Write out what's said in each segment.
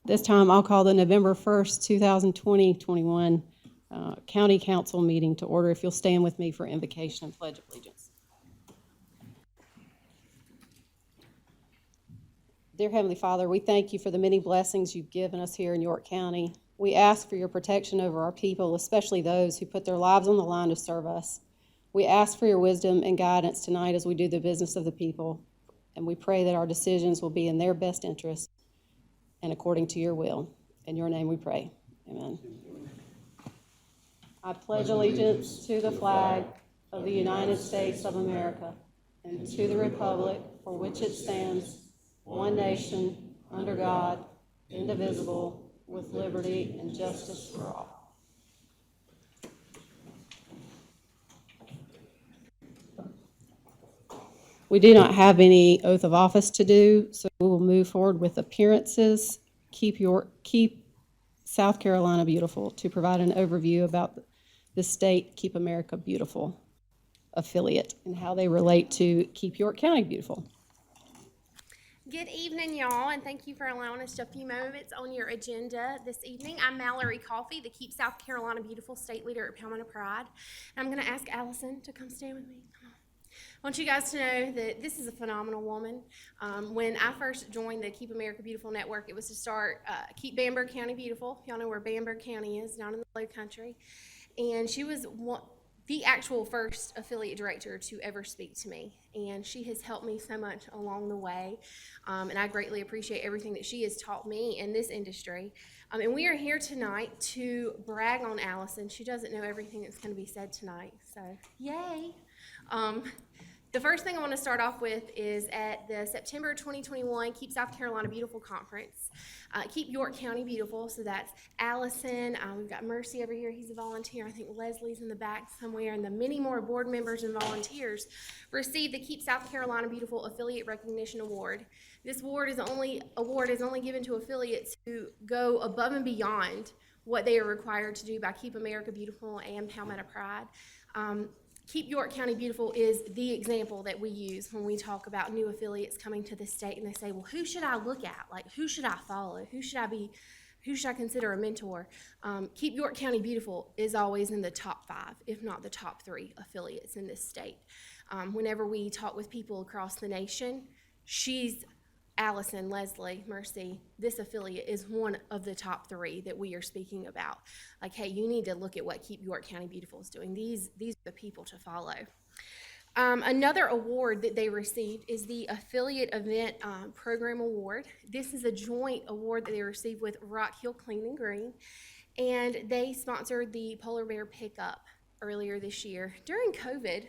This time I'll call the November 1st, 2020-21 County Council meeting to order. If you'll stand with me for invocation and pledge of allegiance. Dear Heavenly Father, we thank you for the many blessings you've given us here in York County. We ask for your protection over our people, especially those who put their lives on the line to serve us. We ask for your wisdom and guidance tonight as we do the business of the people, and we pray that our decisions will be in their best interest and according to your will. In your name we pray. Amen. I pledge allegiance to the flag of the United States of America and to the republic for which it stands, one nation, under God, indivisible, with liberty and justice for all. We do not have any oath of office to do, so we will move forward with appearances. Keep South Carolina Beautiful to provide an overview about the state Keep America Beautiful affiliate and how they relate to Keep York County Beautiful. Good evening, y'all, and thank you for allowing us a few moments on your agenda this evening. I'm Mallory Coffey, the Keep South Carolina Beautiful State Leader at Palmetto Pride. And I'm going to ask Allison to come stand with me. I want you guys to know that this is a phenomenal woman. When I first joined the Keep America Beautiful Network, it was to start Keep Bamberg County Beautiful. Y'all know where Bamberg County is, down in the Low Country. And she was the actual first affiliate director to ever speak to me. And she has helped me so much along the way. And I greatly appreciate everything that she has taught me in this industry. And we are here tonight to brag on Allison. She doesn't know everything that's going to be said tonight, so yay. The first thing I want to start off with is at the September 2021 Keep South Carolina Beautiful Conference. Keep York County Beautiful, so that's Allison, we've got Mercy over here, he's a volunteer, I think Leslie's in the back somewhere, and the many more board members and volunteers received the Keep South Carolina Beautiful Affiliate Recognition Award. This award is only given to affiliates who go above and beyond what they are required to do by Keep America Beautiful and Palmetto Pride. Keep York County Beautiful is the example that we use when we talk about new affiliates coming to the state, and they say, well, who should I look at? Like, who should I follow? Who should I consider a mentor? Keep York County Beautiful is always in the top 5, if not the top 3 affiliates in this state. Whenever we talk with people across the nation, Allison, Leslie, Mercy, this affiliate is one of the top 3 that we are speaking about. Like, hey, you need to look at what Keep York County Beautiful is doing. These are the people to follow. Another award that they received is the Affiliate Event Program Award. This is a joint award that they received with Rock Hill Clean and Green, and they sponsored the Polar Bear Pickup earlier this year during COVID.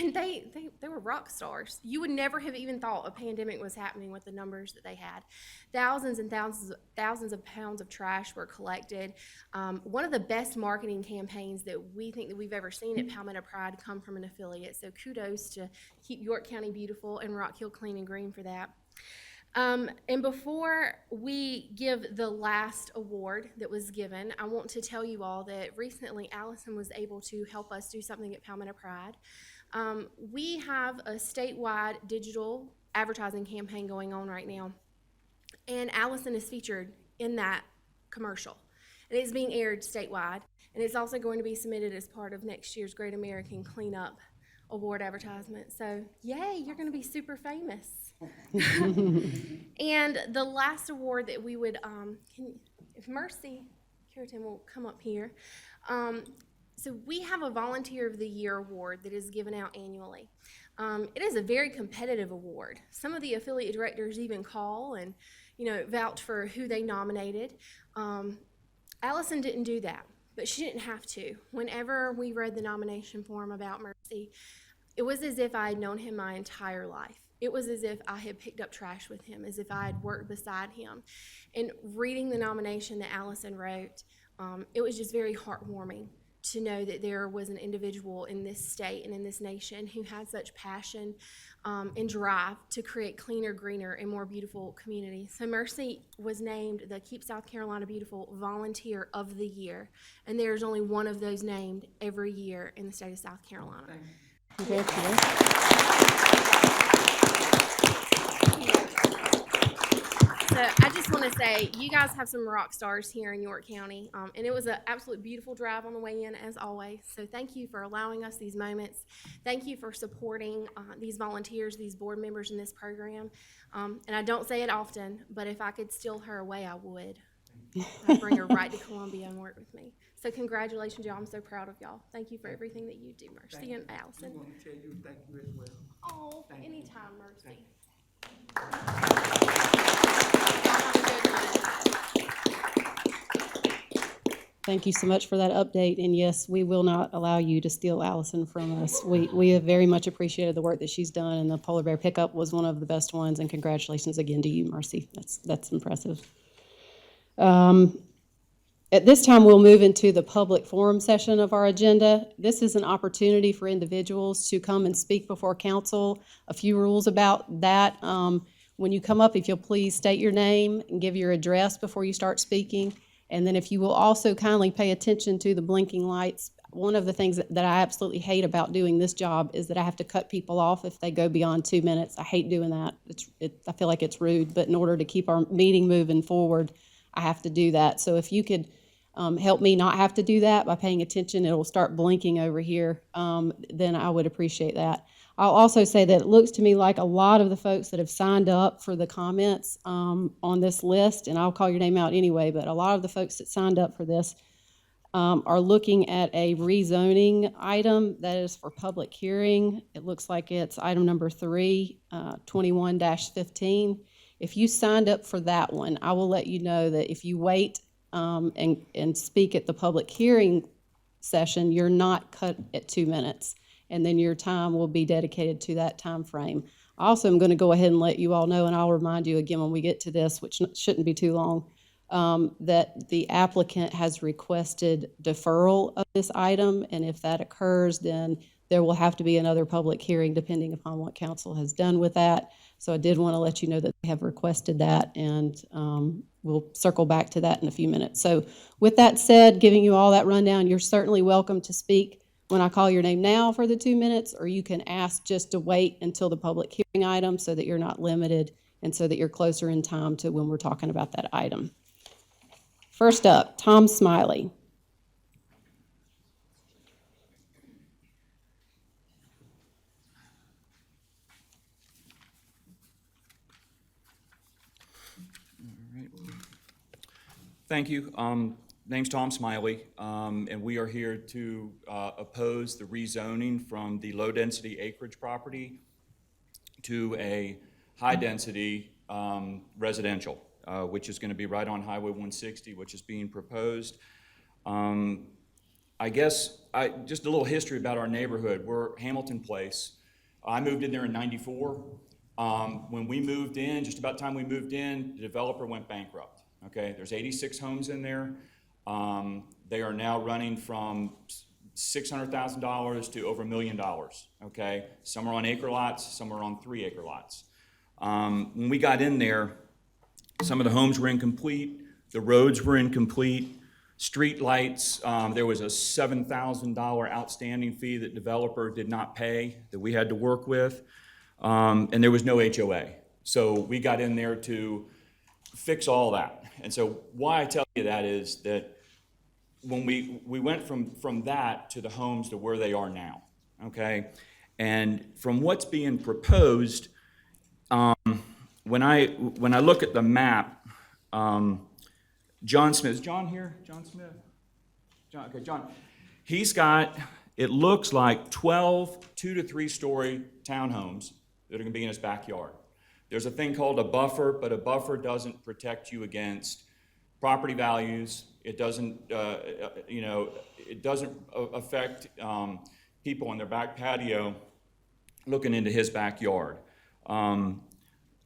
And they were rock stars. You would never have even thought a pandemic was happening with the numbers that they had. Thousands and thousands of pounds of trash were collected. One of the best marketing campaigns that we think that we've ever seen at Palmetto Pride come from an affiliate. So kudos to Keep York County Beautiful and Rock Hill Clean and Green for that. And before we give the last award that was given, I want to tell you all that recently Allison was able to help us do something at Palmetto Pride. We have a statewide digital advertising campaign going on right now, and Allison is featured in that commercial. It is being aired statewide, and it's also going to be submitted as part of next year's Great American Cleanup Award advertisement. So, yay, you're going to be super famous. And the last award that we would, if Mercy Curitin will come up here. So we have a Volunteer of the Year award that is given out annually. It is a very competitive award. Some of the affiliate directors even call and, vouch for who they nominated. Allison didn't do that, but she didn't have to. Whenever we read the nomination form about Mercy, it was as if I had known him my entire life. It was as if I had picked up trash with him, as if I had worked beside him. And reading the nomination that Allison wrote, it was just very heartwarming to know that there was an individual in this state and in this nation who had such passion and drive to create cleaner, greener, and more beautiful communities. So Mercy was named the Keep South Carolina Beautiful Volunteer of the Year, and there's only one of those named every year in the state of South Carolina. Okay. So I just want want to say, you guys have some rock stars here in York County, and it was an absolute beautiful drive on the way in, as always. So thank you for allowing us these moments. Thank you for supporting these volunteers, these board members in this program. And I don't say it often, but if I could steal her away, I would. I'd bring her right to Columbia and work with me. So congratulations, y'all. I'm so proud of y'all. Thank you for everything that you do, Mercy and Allison. I want to tell you thank you as well. Oh, Thank you. anytime, Mercy. Thank you so much for that update, and yes, we will not allow you to steal Allison from us. We have very much appreciated the work that she's done, and the polar bear pickup was one of the best ones, and congratulations again to you, Mercy. That's impressive. At this time, we'll move into the public forum session of our agenda. This is an opportunity for individuals to come and speak before council. A few rules about that. When you come up, if you'll please state your name and give your address before you start speaking. And then if you will also kindly pay attention to the blinking lights. One of the things that I absolutely hate about doing this job is that I have to cut people off if they go beyond 2 minutes. I hate doing that. I feel like it's rude, but in order to keep our meeting moving forward, I have to do that. So if you could help me not have to do that by paying attention, it'll start blinking over here, then I would appreciate that. I'll also say that it looks to me like a lot of the folks that have signed up for the comments on this list, and I'll call your name out anyway, but a lot of the folks that signed up for this are looking at a rezoning item that is for public hearing. It looks like it's item number 3, 21-15. If you signed up for that one, I will let you know that if you wait and speak at the public hearing session, you're not cut at 2 minutes, and then your time will be dedicated to that time frame. I also am going to go ahead and let you all know, and I'll remind you again when we get to this, which shouldn't be too long, that the applicant has requested deferral of this item, and if that occurs, then there will have to be another public hearing depending upon what council has done with that. So I did want to let you know that they have requested that, and we'll circle back to that in a few minutes. So with that said, giving you all that rundown, you're certainly welcome to speak when I call your name now for the 2 minutes, or you can ask just to wait until the public hearing item so that you're not limited and so that you're closer in time to when we're talking about that item. First up, Tom Smiley. Thank you. Name's Tom Smiley, and we are here to oppose the rezoning from the low-density acreage property to a high-density residential, which is going to be right on Highway 160, which is being proposed. I guess just a little history about our neighborhood. We're Hamilton Place. I moved in there in '94. When we moved in, just about the time we moved in, the developer went bankrupt. Okay, there's 86 homes in there. They are now running from $600,000 to over $1 million. Okay, some are on acre lots, some are on 3-acre lots. When we got in there, some of the homes were incomplete, the roads were incomplete, street lights. There was a $7,000 outstanding fee that developer did not pay that we had to work with, and there was no HOA. So we got in there to fix all that. And so why I tell you that is that when we went from that to the homes to where they are now, okay? And from what's being proposed, when I look at the map, John Smith, is John here? John Smith? John, okay, John. He's got, it looks like 12 2- to 3-story townhomes that are gonna be in his backyard. There's a thing called a buffer, but a buffer doesn't protect you against property values. It doesn't, it doesn't affect people on their back patio looking into his backyard. Tom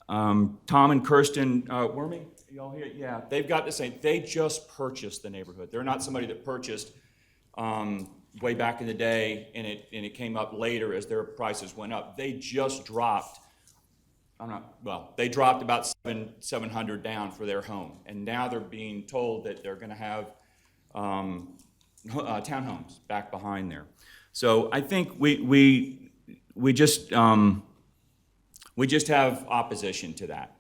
and Kirsten Wormy, y'all here? Yeah, they've got the same. They just purchased the neighborhood. They're not somebody that purchased way back in the day and it came up later as their prices went up. They just dropped. They dropped about 700 down for their home, and now they're being told that they're going to have townhomes back behind there. So I think we just have opposition to that.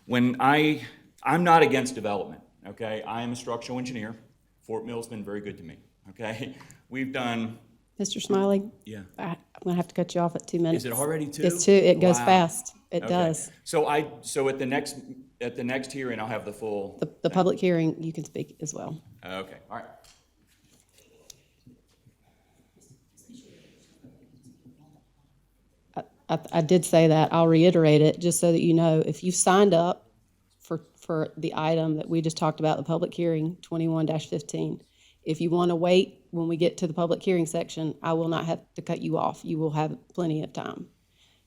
When I I'm not against development, okay? I am a structural engineer. Fort Mill's been very good to me, okay? We've done, Mr. Smiley, yeah. I'm gonna have to cut you off at 2 minutes. Is it already 2? It's 2, it goes Wow. fast, it Okay. does. So at the next hearing, I'll have the full. The public hearing, you can speak as well. Okay, all right. I did say that, I'll reiterate it, just so that you know, if you signed up for the item that we just talked about, the public hearing, 21-15, if you want to wait when we get to the public hearing section, I will not have to cut you off. You will have plenty of time.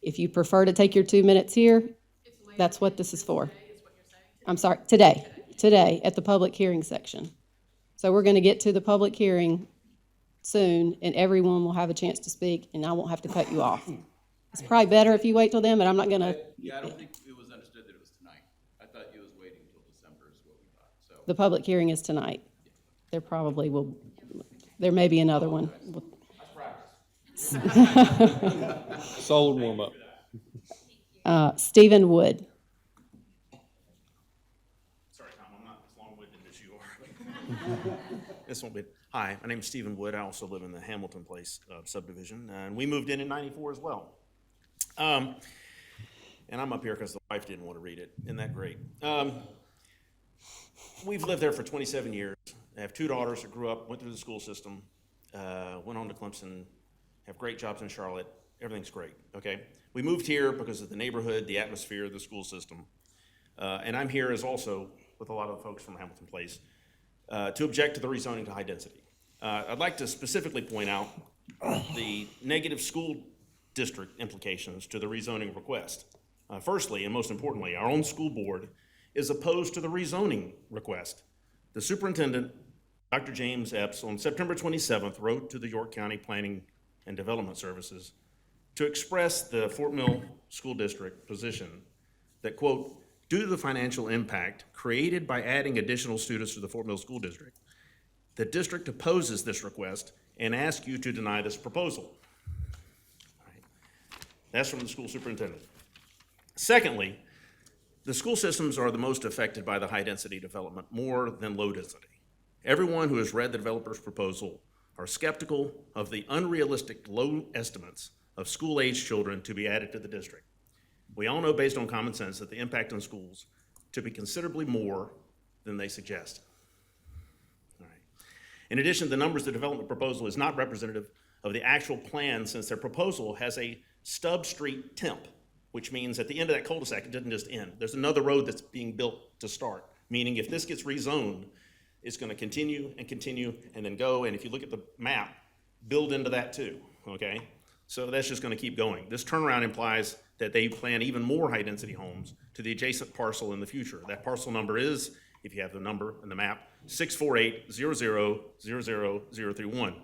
If you prefer to take your 2 minutes here, that's what this is for. I'm sorry, today at the public hearing section. So we're going to get to the public hearing soon, and everyone will have a chance to speak, and I won't have to cut you off. It's probably better if you wait till then, but I'm not going to. Yeah, I don't think it was understood that it was tonight. I thought it was waiting until December is what we thought, so. The public hearing is tonight. There may be another one. Solid warm-up. Stephen Wood. Sorry, Tom, I'm not as long-winded as you are. This won't be, hi, my name's Stephen Wood. I also live in the Hamilton Place subdivision, and we moved in '94 as well. And I'm up here because the wife didn't want to read it. Isn't that great? We've lived there for 27 years. I have 2 daughters that grew up, went through the school system, went on to Clemson, have great jobs in Charlotte. Everything's great, okay? We moved here because of the neighborhood, the atmosphere, the school system. And I'm here as also, with a lot of the folks from Hamilton Place, to object to the rezoning to high density. I'd like to specifically point out the negative school district implications to the rezoning request. Firstly, and most importantly, our own school board is opposed to the rezoning request. The superintendent, Dr. James Epps, on September 27th, wrote to the York County Planning and Development Services to express the Fort Mill School District position that, quote, due to the financial impact created by adding additional students to the Fort Mill School District, the district opposes this request and asks you to deny this proposal. All right. That's from the school superintendent. Secondly, the school systems are the most affected by the high-density development more than low density. Everyone who has read the developer's proposal are skeptical of the unrealistic low estimates of school-age children to be added to the district. We all know based on common sense that the impact on schools to be considerably more than they suggest. All right. In addition, the numbers the development proposal is not representative of the actual plan, since their proposal has a stub street temp, which means at the end of that cul-de-sac, it doesn't just end. There's another road that's being built to start, meaning if this gets rezoned, it's gonna continue and then go, and if you look at the map, build into that too, okay? So that's just gonna keep going. This turnaround implies that they plan even more high-density homes to the adjacent parcel in the future. That parcel number is, if you have the number in the map, 648-00-00031.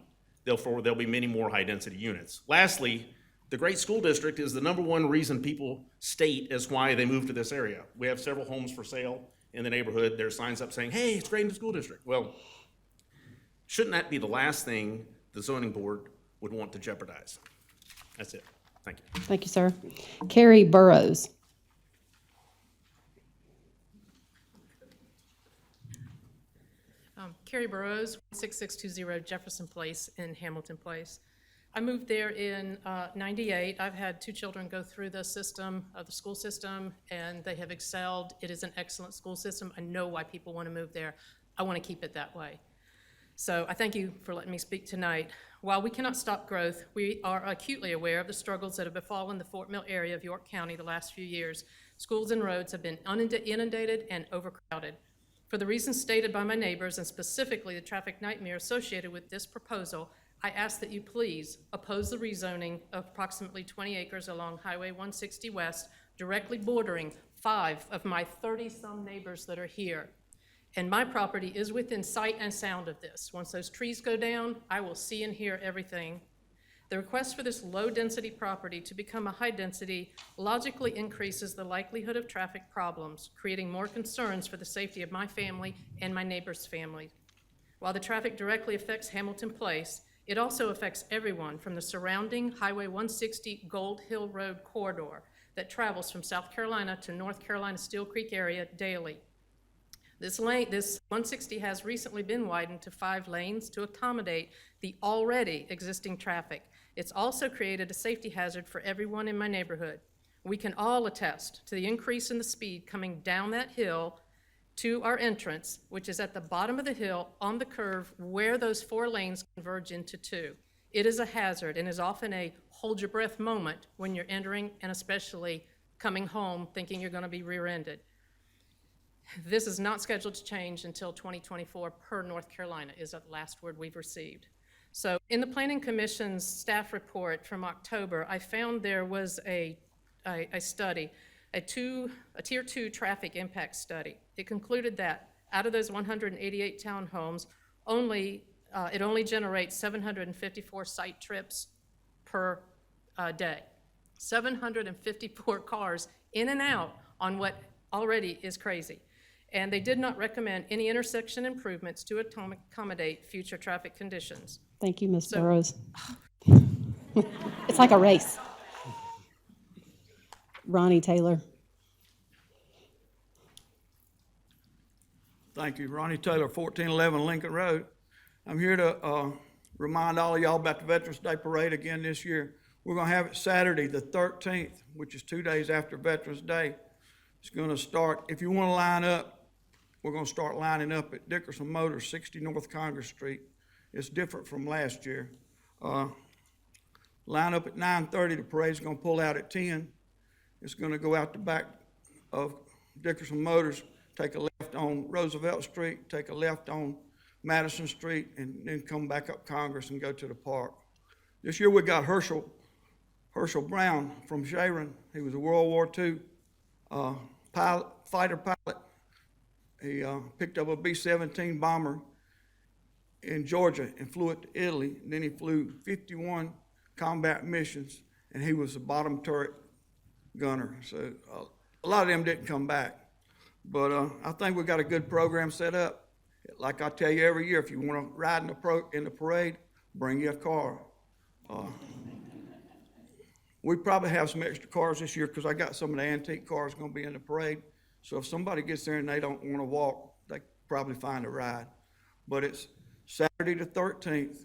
Therefore, there'll be many more high-density units. Lastly, the great school district is the #1 reason people state as why they move to this area. We have several homes for sale in the neighborhood. There's signs up saying, hey, it's great in the school district. Well, shouldn't that be the last thing the zoning board would want to jeopardize? That's it. Thank you. Thank you, sir. Carrie Burrows. Carrie Burrows, 6620 Jefferson Place in Hamilton Place. I moved there in '98. I've had 2 children go through the system, the school system, and they have excelled. It is an excellent school system. I know why people want to move there. I want to keep it that way. So I thank you for letting me speak tonight. While we cannot stop growth, we are acutely aware of the struggles that have befallen the Fort Mill area of York County the last few years. Schools and roads have been inundated and overcrowded. For the reasons stated by my neighbors, and specifically the traffic nightmare associated with this proposal, I ask that you please oppose the rezoning of approximately 20 acres along Highway 160 West, directly bordering 5 of my 30-some neighbors that are here. And my property is within sight and sound of this. Once those trees go down, I will see and hear everything. The request for this low-density property to become a high-density logically increases the likelihood of traffic problems, creating more concerns for the safety of my family and my neighbor's family. While the traffic directly affects Hamilton Place, it also affects everyone from the surrounding Highway 160 Gold Hill Road corridor that travels from South Carolina to North Carolina Steel Creek area daily. This 160 has recently been widened to 5 lanes to accommodate the already existing traffic. It's also created a safety hazard for everyone in my neighborhood. We can all attest to the increase in the speed coming down that hill to our entrance, which is at the bottom of the hill on the curve where those 4 lanes converge into 2. It is a hazard and is often a hold your breath moment when you're entering and especially coming home thinking you're going to be rear-ended. This is not scheduled to change until 2024 per North Carolina is the last word we've received. So in the Planning Commission's staff report from October, I found there was a study, a Tier 2 traffic impact study. It concluded that out of those 188 townhomes, it only generates 754 site trips per day. 754 cars in and out on what already is crazy. And they did not recommend any intersection improvements to accommodate future traffic conditions. Thank you, Ms. Burrows. It's like a race. Ronnie Taylor. Thank you. Ronnie Taylor, 1411 Lincoln Road. I'm here to remind all of y'all about the Veterans Day Parade again this year. We're going to have it Saturday, the 13th, which is 2 days after Veterans Day. It's going to start, if you want to line up, we're going to start lining up at Dickerson Motors, 60 North Congress Street. It's different from last year. Line up at 9:30. The parade's going to pull out at 10. It's going to go out the back of Dickerson Motors, take a left on Roosevelt Street, take a left on Madison Street, and then come back up Congress and go to the park. This year we got Herschel Brown from Sharon. He was a World War II fighter pilot. He picked up a B-17 bomber in Georgia and flew it to Italy. And then he flew 51 combat missions, and he was a bottom turret gunner. So a lot of them didn't come back. But I think we got a good program set up. Like I tell you every year, if you want to ride in the parade, bring your car. We probably have some extra cars this year because I got some of the antique cars going to be in the parade. So if somebody gets there and they don't want to walk, they probably find a ride. But it's Saturday the 13th.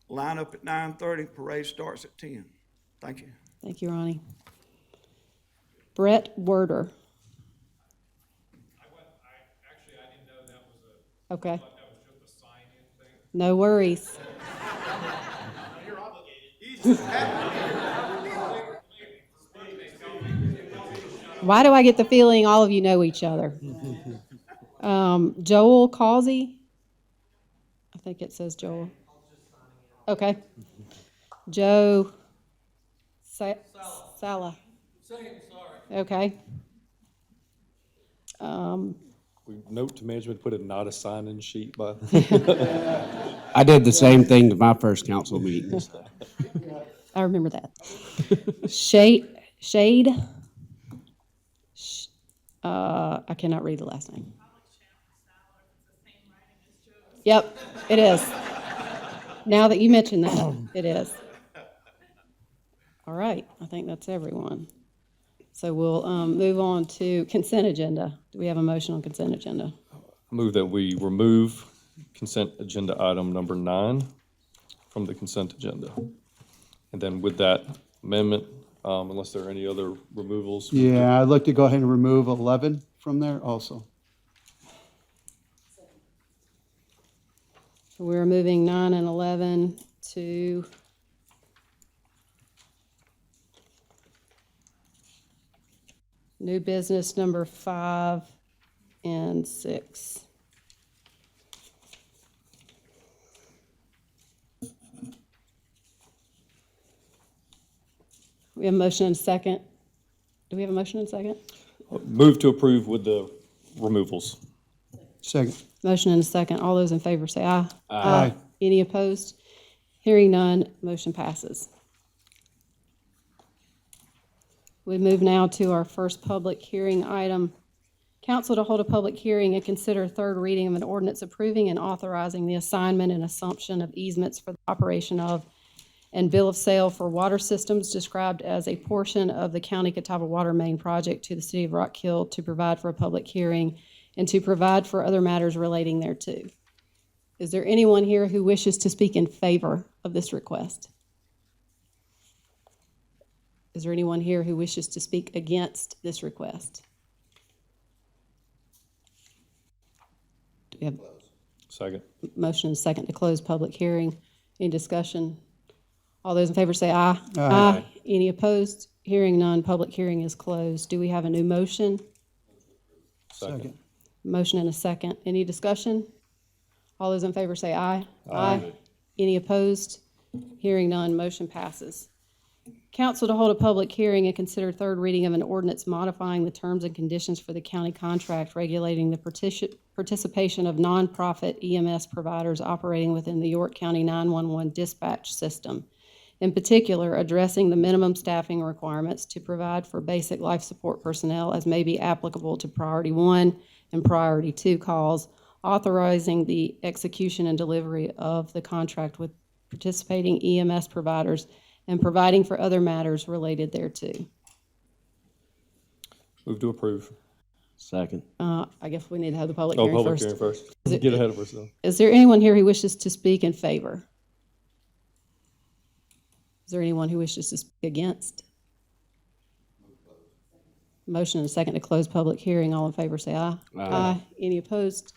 Line up at 9:30. Parade starts at 10. Thank you. Thank you, Ronnie. Brett Werder. I didn't know that was a, Okay. I thought that was just a sign-in thing. No worries. You're obligated. Why do I get the feeling all of you know each other? Joel Causey. I think it says Joel. Okay. Joe Sala. Okay. We note to management, put it not a sign-in sheet by. I did the same thing to my first council meeting. I remember that. Shade. I cannot read the last name. Yep, it is. Now that you mention that, it is. All right, I think that's everyone. So we'll move on to consent agenda. Do we have a motion on consent agenda? Move that we remove consent agenda item number 9 from the consent agenda. And then with that amendment, unless there are any other removals. Yeah, I'd like to go ahead and remove 11 from there also. So we're moving 9 and 11 to new business number 5 and 6. We have a motion and a second. Do we have a motion and a second? Move to approve with the removals. Second. Motion and a second. All those in favor say aye. Aye. Any opposed? Hearing none, motion passes. We move now to our first public hearing item. Council to hold a public hearing and consider third reading of an ordinance approving and authorizing the assignment and assumption of easements for the operation of and bill of sale for water systems described as a portion of the County Catawba Water Main Project to the City of Rock Hill to provide for a public hearing and to provide for other matters relating thereto. Is there anyone here who wishes to speak in favor of this request? Is there anyone here who wishes to speak against this request? Do we have Second. a motion and a second to close public hearing? Any discussion? All those in favor say aye. Aye. Any opposed? Hearing none, public hearing is closed. Do we have a new motion? Second. Motion and a second. Any discussion? All those in favor say aye. Aye. Any opposed? Hearing none, motion passes. Council to hold a public hearing and consider third reading of an ordinance modifying the terms and conditions for the county contract regulating the participation of nonprofit EMS providers operating within the York County 911 dispatch system. In particular, addressing the minimum staffing requirements to provide for basic life support personnel as may be applicable to Priority 1 and Priority 2 calls, authorizing the execution and delivery of the contract with participating EMS providers, and providing for other matters related thereto. Move to approve. Second. I guess we need to have the public Oh, hearing public first. hearing first. Is it- Get ahead of ourselves. Is there anyone here who wishes to speak in favor? Is there anyone who wishes to speak against? Motion and a second to close public hearing. All in favor say aye. Aye. Any opposed?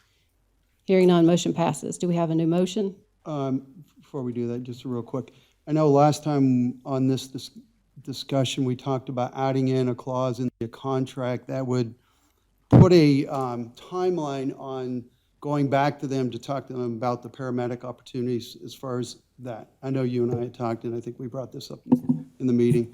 Hearing none, motion passes. Do we have a new motion? Before we do that, just real quick. I know last time on this discussion, we talked about adding in a clause in the contract that would put a timeline on going back to them to talk to them about the paramedic opportunities as far as that. I know you and I had talked, and I think we brought this up in the meeting.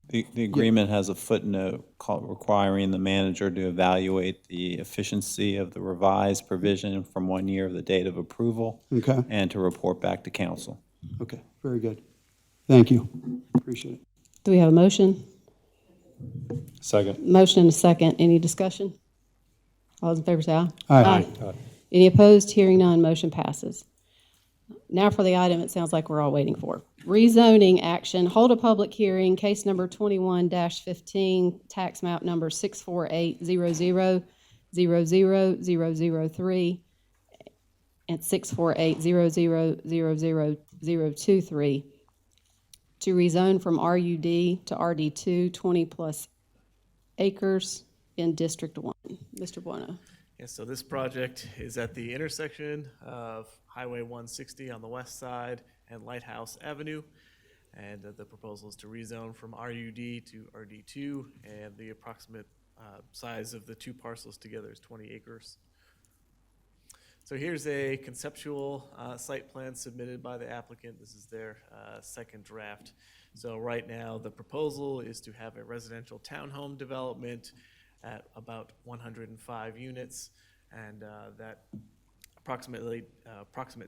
The agreement has a footnote requiring the manager to evaluate the efficiency of the revised provision from 1 year of the date of approval. Okay. And to report back to council. Okay, very good. Thank you. Appreciate it. Do we have a motion? Second. Motion and a second. Any discussion? All those in favor say aye. Aye. Aye. Any opposed? Hearing none, motion passes. Now for the item it sounds like we're all waiting for. Rezoning action, hold a public hearing, case number 21-15, tax map number 64800000003 and 64800000023 to rezone from RUD to RD2, 20-plus acres in District 1. Mr. Bueno. Yeah, so this project is at the intersection of Highway 160 on the west side and Lighthouse Avenue. And the proposal is to rezone from RUD to RD2, and the approximate size of the two parcels together is 20 acres. So here's a conceptual site plan submitted by the applicant. This is their second draft. So right now, the proposal is to have a residential townhome development at about 105 units, and that approximate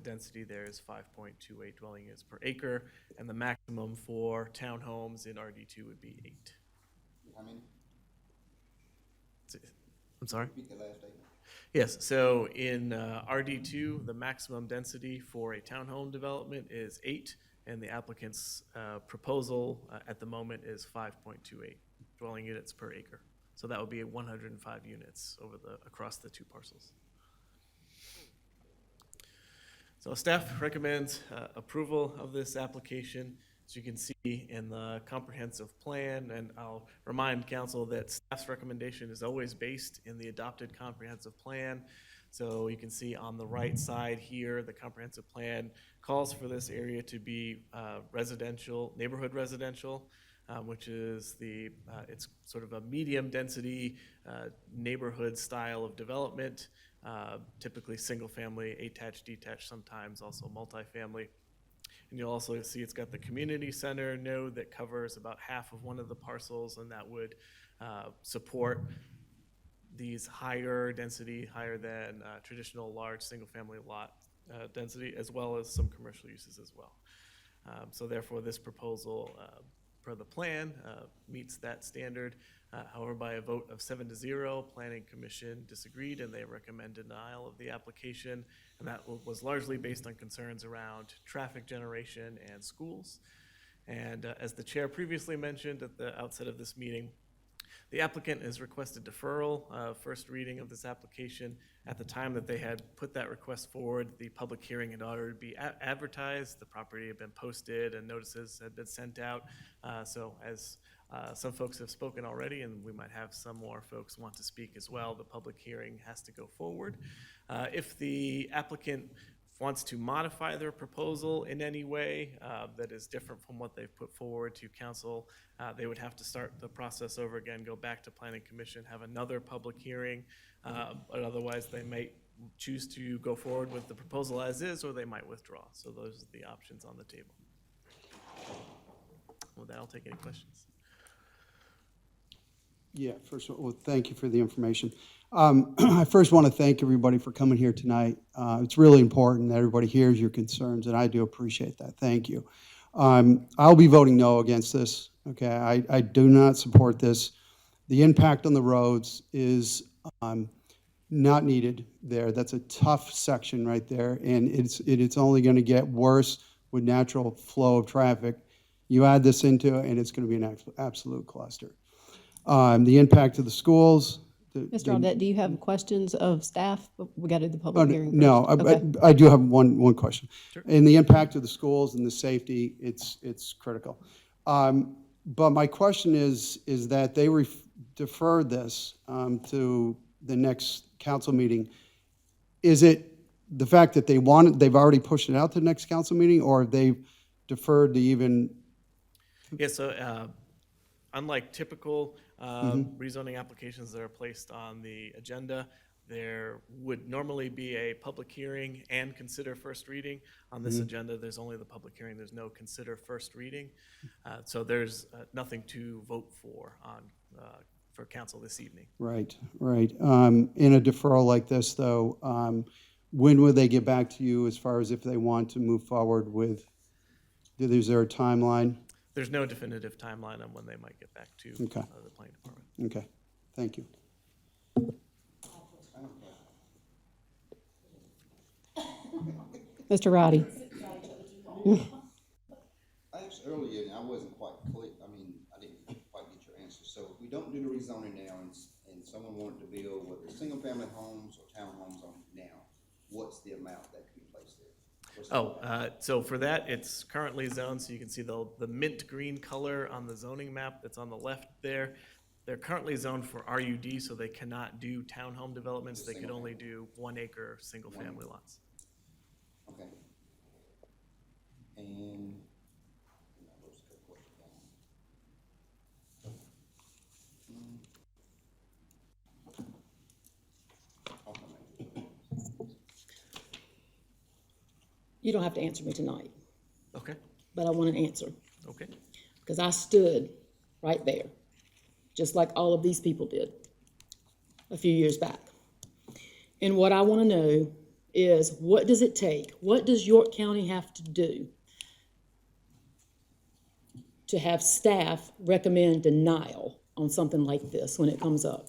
density there is 5.28 dwelling units per acre, and the maximum for townhomes in RD2 would be 8. How many? I'm sorry? Repeat the last statement. Yes, so in RD2, the maximum density for a townhome development is 8, and the applicant's proposal at the moment is 5.28 dwelling units per acre. So that would be 105 units across the two parcels. So staff recommends approval of this application. As you can see in the comprehensive plan, and I'll remind council that staff's recommendation is always based in the adopted comprehensive plan. So you can see on the right side here, the comprehensive plan calls for this area to be residential, neighborhood residential, which is it's sort of a medium density neighborhood style of development, typically single family, attached, detached, sometimes also multifamily. And you'll also see it's got the community center node that covers about half of one of the parcels, and that would support these higher density, higher than traditional large single family lot density, as well as some commercial uses as well. So therefore, this proposal per the plan meets that standard. However, by a vote of 7-0, Planning Commission disagreed, and they recommend denial of the application. And that was largely based on concerns around traffic generation and schools. And as the chair previously mentioned at the outset of this meeting, The applicant has requested deferral of first reading of this application. At the time that they had put that request forward, the public hearing had already been advertised, the property had been posted, and notices had been sent out. So as some folks have spoken already, and we might have some more folks want to speak as well, the public hearing has to go forward. If the applicant wants to modify their proposal in any way that is different from what they've put forward to council, they would have to start the process over again, go back to planning commission, have another public hearing, but otherwise they may choose to go forward with the proposal as is, or they might withdraw. So those are the options on the table. With that, I'll take any questions. Yeah, first of all, thank you for the information. I first want to thank everybody for coming here tonight. It's really important that everybody hears your concerns, and I do appreciate that. Thank you. I'll be voting no against this, okay? I do not support this. The impact on the roads is not needed there. That's a tough section right there, and it's only going to get worse with natural flow of traffic. You add this into it, and it's going to be an absolute cluster. The impact to the schools. Mr. Audette, do you have questions of staff? We got to do the public hearing first. No, Okay. I do have one question. Sure. And the impact of the schools and the safety, it's critical. But my question is that they deferred this to the next council meeting. Is it the fact that they've already pushed it out to the next council meeting, or they've deferred to even? Yeah, so unlike typical rezoning applications that are placed on the agenda, there would normally be a public hearing and consider first reading. On this agenda, there's only the public hearing. There's no consider first reading. So there's nothing to vote for for council this evening. Right. In a deferral like this, though, when would they get back to you as far as if they want to move forward with, is there a timeline? There's no definitive timeline on when they might get back to the planning department. Okay, thank you. Mr. Roddy. I asked earlier, and I wasn't quite clear, I didn't quite get your answer. So if we don't do the rezoning now, and someone wanted to build, whether single-family homes or townhomes on it now, what's the amount that could be placed there? So for that, it's currently zoned, so you can see the mint green color on the zoning map that's on the left there. They're currently zoned for RUD, so they cannot do townhome developments. They could only do 1 acre single-family lots. Okay. And where's the question down? You don't have to answer me tonight, Okay, but I want an answer, okay. because I stood right there, just like all of these people did a few years back. And what I want to know is, what does it take? What does York County have to do to have staff recommend denial on something like this when it comes up?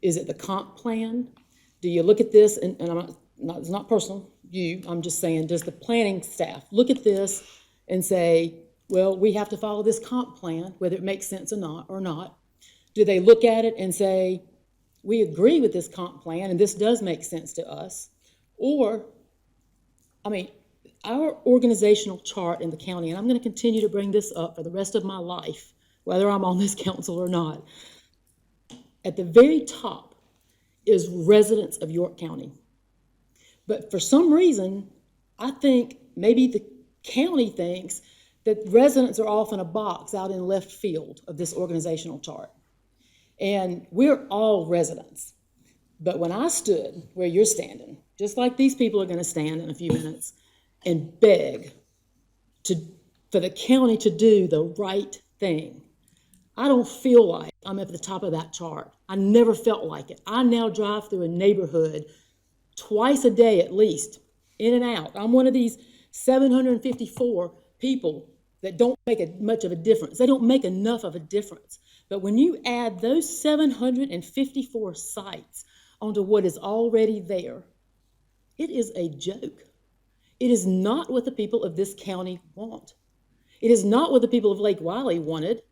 Is it the comp plan? Do you look at this, and it's not personal, I'm just saying, does the planning staff look at this and say, well, we have to follow this comp plan, whether it makes sense or not? Do they look at it and say, we agree with this comp plan and this does make sense to us? Or, our organizational chart in the county, and I'm going to continue to bring this up for the rest of my life, whether I'm on this council or not, at the very top is residents of York County. But for some reason, I think maybe the county thinks that residents are off in a box out in left field of this organizational chart. And we're all residents. But when I stood where you're standing, just like these people are going to stand in a few minutes, and beg for the county to do the right thing, I don't feel like I'm at the top of that chart. I never felt like it. I now drive through a neighborhood twice a day at least, in and out. I'm one of these 754 people that don't make much of a difference. They don't make enough of a difference. But when you add those 754 sites onto what is already there, it is a joke. It is not what the people of this county want. It is not what the people of Lake Wiley wanted.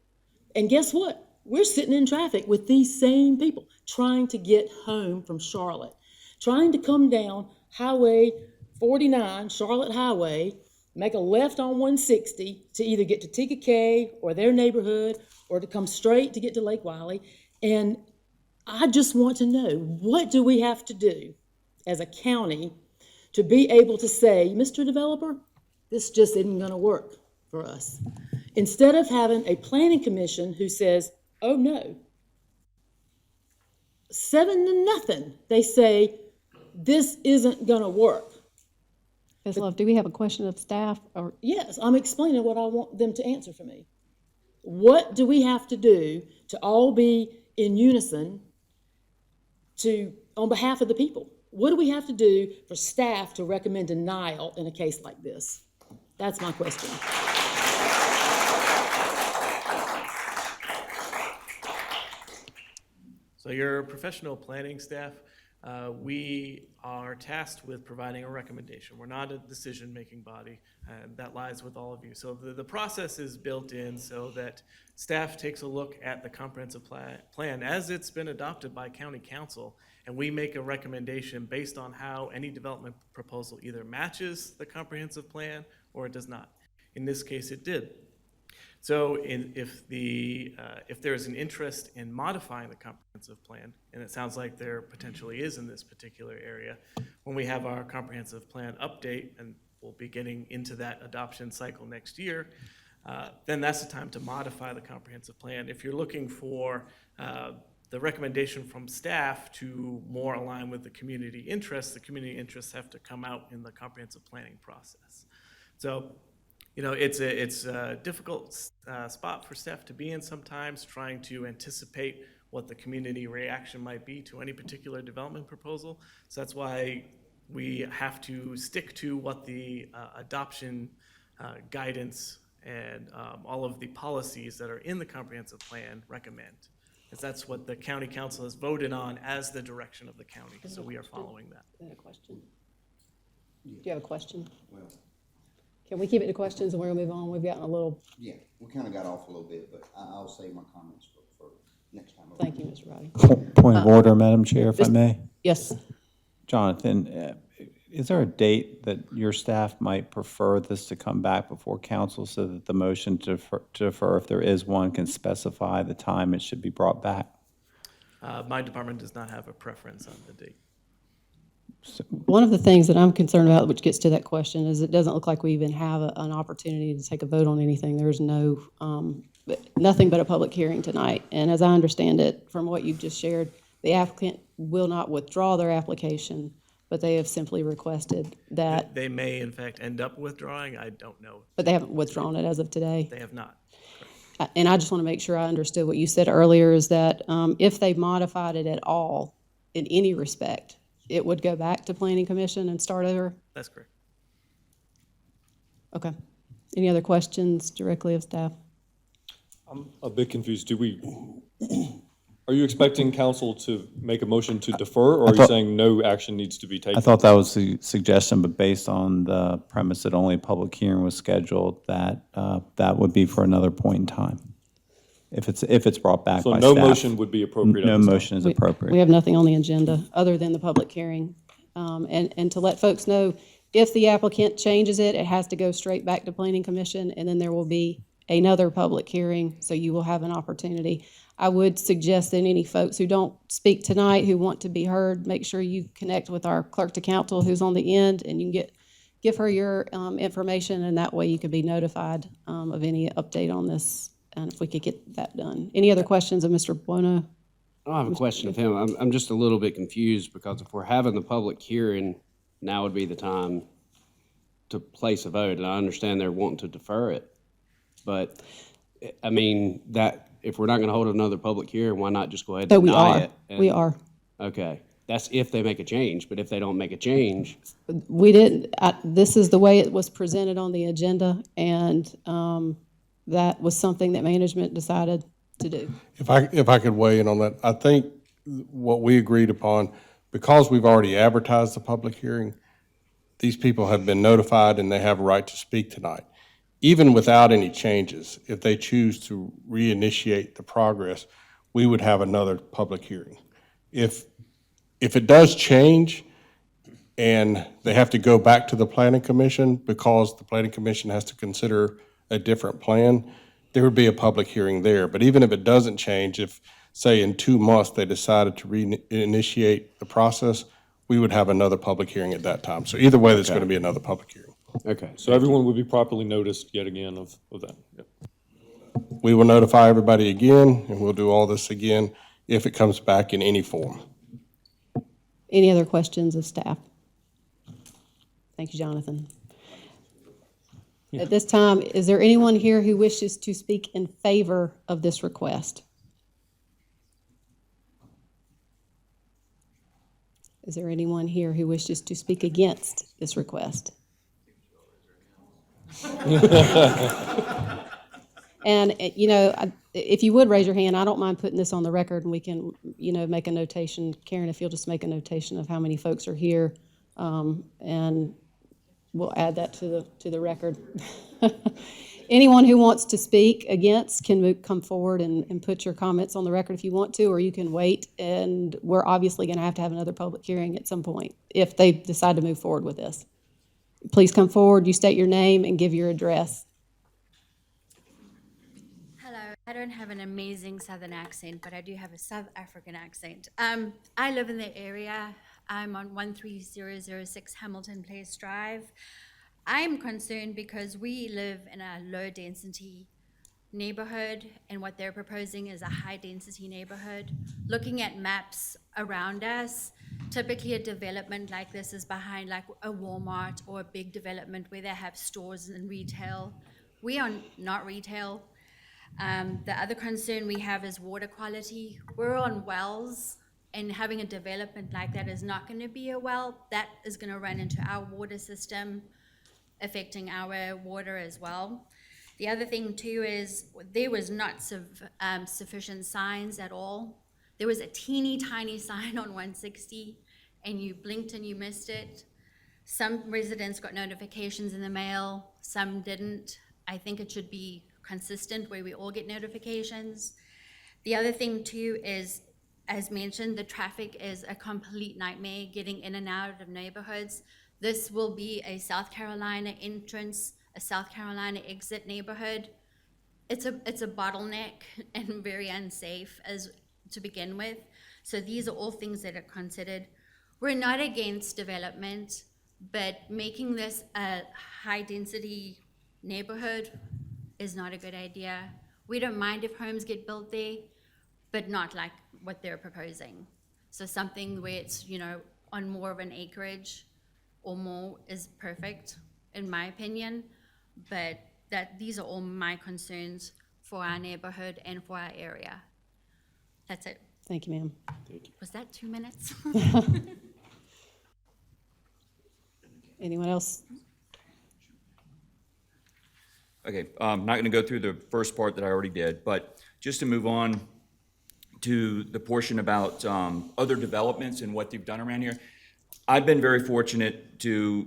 And guess what? we're sitting in traffic with these same people trying to get home from Charlotte, trying to come down Highway 49, Charlotte Highway, make a left on 160 to either get to TKK or their neighborhood or to come straight to get to Lake Wiley. And I just want to know, what do we have to do as a county to be able to say, Mr. Developer, this just isn't going to work for us? Instead of having a planning commission who says, oh no, 7-0, they say, this isn't going to work. Ms. Love, do we have a question of staff or? Yes, I'm explaining what I want them to answer for me. What do we have to do to all be in unison on behalf of the people? What do we have to do for staff to recommend denial in a case like this? That's my question. So your professional planning staff, we are tasked with providing a recommendation. We're not a decision-making body, and that lies with all of you. So the process is built in so that staff takes a look at the comprehensive plan as it's been adopted by county council, and we make a recommendation based on how any development proposal either matches the comprehensive plan or it does not. In this case, it did. So if there is an interest in modifying the comprehensive plan, and it sounds like there potentially is in this particular area, when we have our comprehensive plan update, and we'll be getting into that adoption cycle next year, then that's the time to modify the comprehensive plan. If you're looking for the recommendation from staff to more align with the community interests have to come out in the comprehensive planning process. So, you know, it's a difficult spot for staff to be in sometimes, trying to anticipate what the community reaction might be to any particular development proposal. So that's why we have to stick to what the adoption guidance and all of the policies that are in the comprehensive plan recommend. Because that's what the county council has voted on as the direction of the county. So we are following that. Is that a question? Do you have a question? Well, Can we keep it to questions and we're gonna move on? We've gotten a little, yeah, we kind of got off a little bit, but I'll save my comments for next time. thank you, Mr. Roddy. Point of order, Madam Chair, if I may. Yes, Jonathan, is there a date that your staff might prefer this to come back before council so that the motion to defer, if there is one, can specify the time it should be brought back? My department does not have a preference on the date. one of the things that I'm concerned about, which gets to that question, is it doesn't look like we even have an opportunity to take a vote on anything. There's no, nothing but a public hearing tonight. And as I understand it, from what you've just shared, the applicant will not withdraw their application, but they have simply requested that, They may, in fact, end up withdrawing. I don't know. but they haven't withdrawn it as of today. They have not. And I just want to make sure I understood what you said earlier, is that if they modified it at all, in any respect, it would go back to Planning Commission and start over? That's correct. Okay. Any other questions directly of staff? I'm a bit confused. Are you expecting council to make a motion to defer, or are you saying no action needs to be taken? I thought that was the suggestion, but based on the premise that only a public hearing was scheduled, that that would be for another point in time. If it's brought back So by no staff. motion would be appropriate at No this time? motion is We appropriate. have nothing on the agenda other than the public hearing. And to let folks know, if the applicant changes it, it has to go straight back to Planning Commission, and then there will be another public hearing, so you will have an opportunity. I would suggest that any folks who don't speak tonight, who want to be heard, make sure you connect with our clerk to council who's on the end, and you can give her your information, and that way you can be notified of any update on this, and if we could get that done. Any other questions of Mr. Buono? I don't have a question of him. I'm just a little bit confused because if we're having the public hearing, now would be the time to place a vote. And I understand they're wanting to defer it. But, I mean, that, if we're not going to hold another public hearing, why not just go ahead So and we deny are. it? We are. Okay. That's if they make a change. But if they don't make a change, We didn't, this is the way it was presented on the agenda, and that was something that management decided to do. If I could weigh in on that, I think what we agreed upon, because we've already advertised the public hearing, these people have been notified and they have a right to speak tonight. even without any changes, if they choose to reinitiate the progress, we would have another public hearing. If it does change and they have to go back to the planning commission because the planning commission has to consider a different plan, there would be a public hearing there. But even if it doesn't change, if, say, in 2 months they decided to reinitiate the process, we would have another public hearing at that time. So either way, there's going to be another public hearing. Okay. So everyone would be properly noticed yet again of that. Yep. We will notify everybody again, and we'll do all this again if it comes back in any form. Any other questions of staff? Thank you, Jonathan. At this time, is there anyone here who wishes to speak in favor of this request? Is there anyone here who wishes to speak against this request? And, if you would raise your hand, I don't mind putting this on the record, and we can, make a notation. Karen, if you'll just make a notation of how many folks are here, and we'll add that to the record. Anyone who wants to speak against can come forward and put your comments on the record if you want to, or you can wait, and we're obviously going to have another public hearing at some point if they decide to move forward with this. Please come forward, you state your name and give your address. Hello, I don't have an amazing Southern accent, but I do have a South African accent. I live in the area. I'm on 13006 Hamilton Place Drive. I'm concerned because we live in a low-density neighborhood, and what they're proposing is a high-density neighborhood. Looking at maps around us, typically a development like this is behind like a Walmart or a big development where they have stores and retail. We are not retail. The other concern we have is water quality. We're on wells, and having a development like that is not going to be a well. That is going to run into our water system, affecting our water as well. The other thing too is there was not sufficient signs at all. There was a teeny tiny sign on 160, and you blinked and you missed it. Some residents got notifications in the mail, some didn't. I think it should be consistent where we all get notifications. The other thing too is, as mentioned, the traffic is a complete nightmare getting in and out of neighborhoods. This will be a South Carolina entrance, a South Carolina exit neighborhood. It's a bottleneck and very unsafe as to begin with. So these are all things that are considered. We're not against development, but making this a high density neighborhood is not a good idea. We don't mind if homes get built there, but not like what they're proposing. So something where it's, on more of an acreage or more is perfect, in my opinion. But these are all my concerns for our neighborhood and for our area. That's it. Thank you, ma'am. Was that 2 minutes? Anyone else? Okay, I'm not going to go through the first part that I already did, but just to move on to the portion about other developments and what they've done around here. I've been very fortunate to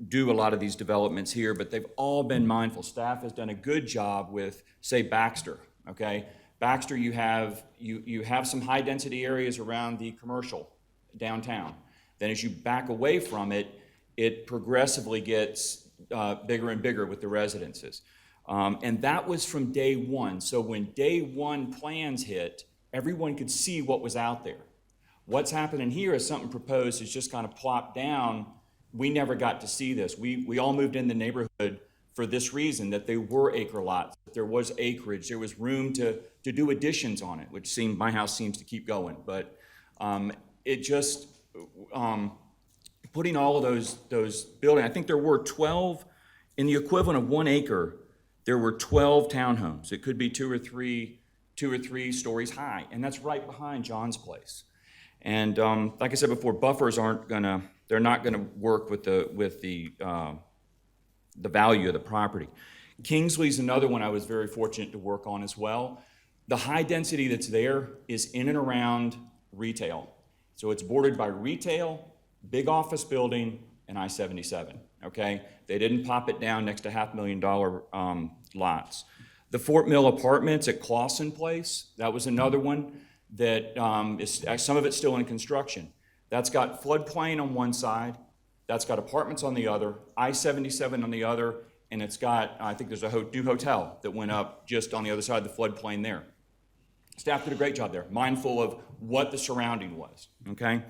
do a lot of these developments here, but they've all been mindful. Staff has done a good job with, say, Baxter, okay? Baxter, you have some high-density areas around the commercial downtown. Then as you back away from it, it progressively gets bigger and bigger with the residences. And that was from day one. So when day one plans hit, everyone could see what was out there. What's happening here is something proposed is just kind of plopped down. We never got to see this. We all moved in the neighborhood for this reason, that they were acre lots, that there was acreage, there was room to do additions on it, which my house seems to keep going. But it just, putting all of those buildings, I think there were 12, in the equivalent of 1 acre, there were 12 townhomes. It could be two or three stories high, and that's right behind John's place. And like I said before, buffers they're not gonna work with the value of the property. Kingsley's another one I was very fortunate to work on as well. The high density that's there is in and around retail. So it's bordered by retail, big office building, and I-77, okay? okay? They didn't pop it down next to $500,000 lots. The Fort Mill Apartments at Clawson Place, that was another one that some of it's still in construction. That's got floodplain on one side, that's got apartments on the other, I-77 on the other, and it's got, I think there's a new hotel that went up just on the other side of the floodplain there. Staff did a great job there, mindful of what the surrounding was, okay?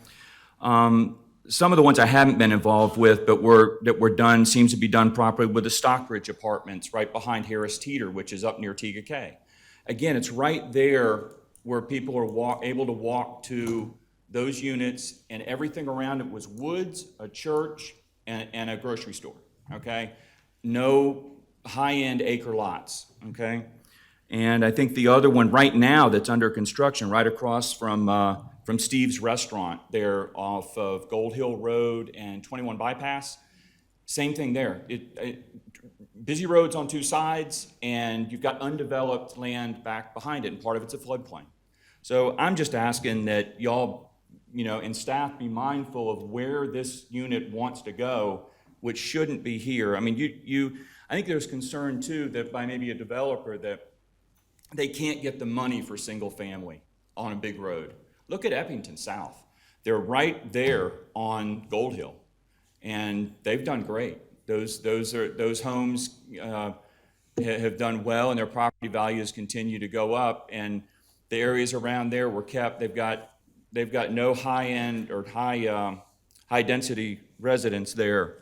Some of the ones I haven't been involved with, but that were done, seems to be done properly, with the Stockbridge Apartments right behind Harris Teeter, which is up near Tega Cay. Again, it's right there where people are able to walk to those units, and everything around it was woods, a church, and a grocery store, okay? No high-end acre lots, okay? And I think the other one right now that's under construction, right across from Steve's Restaurant there off of Gold Hill Road and 21 Bypass, same thing there. Busy roads on two sides, and you've got undeveloped land back behind it, and part of it's a floodplain. So I'm just asking that y'all, and staff be mindful of where this unit wants to go, which shouldn't be here. I mean, I think there's concern too that by maybe a developer that they can't get the money for single family on a big road. Look at Eppington South. They're right there on Gold Hill, and they've done great. Those homes have done well, and their property values continue to go up. And the areas around there were kept. They've got no high end or high density residents there.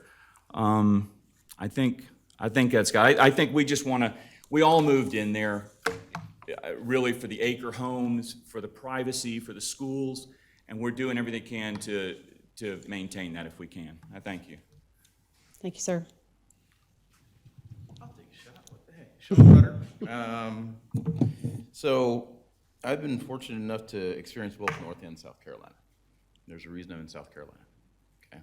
I think that's got. I think we just want to. We all moved in there, really for the acre homes, for the privacy, for the schools, and we're doing everything we can to maintain that if we can. I thank you. Thank you, sir. I'll take a shot. What the heck? Sean Rutter. So I've been fortunate enough to experience both North and South Carolina. There's a reason I'm in South Carolina. Okay.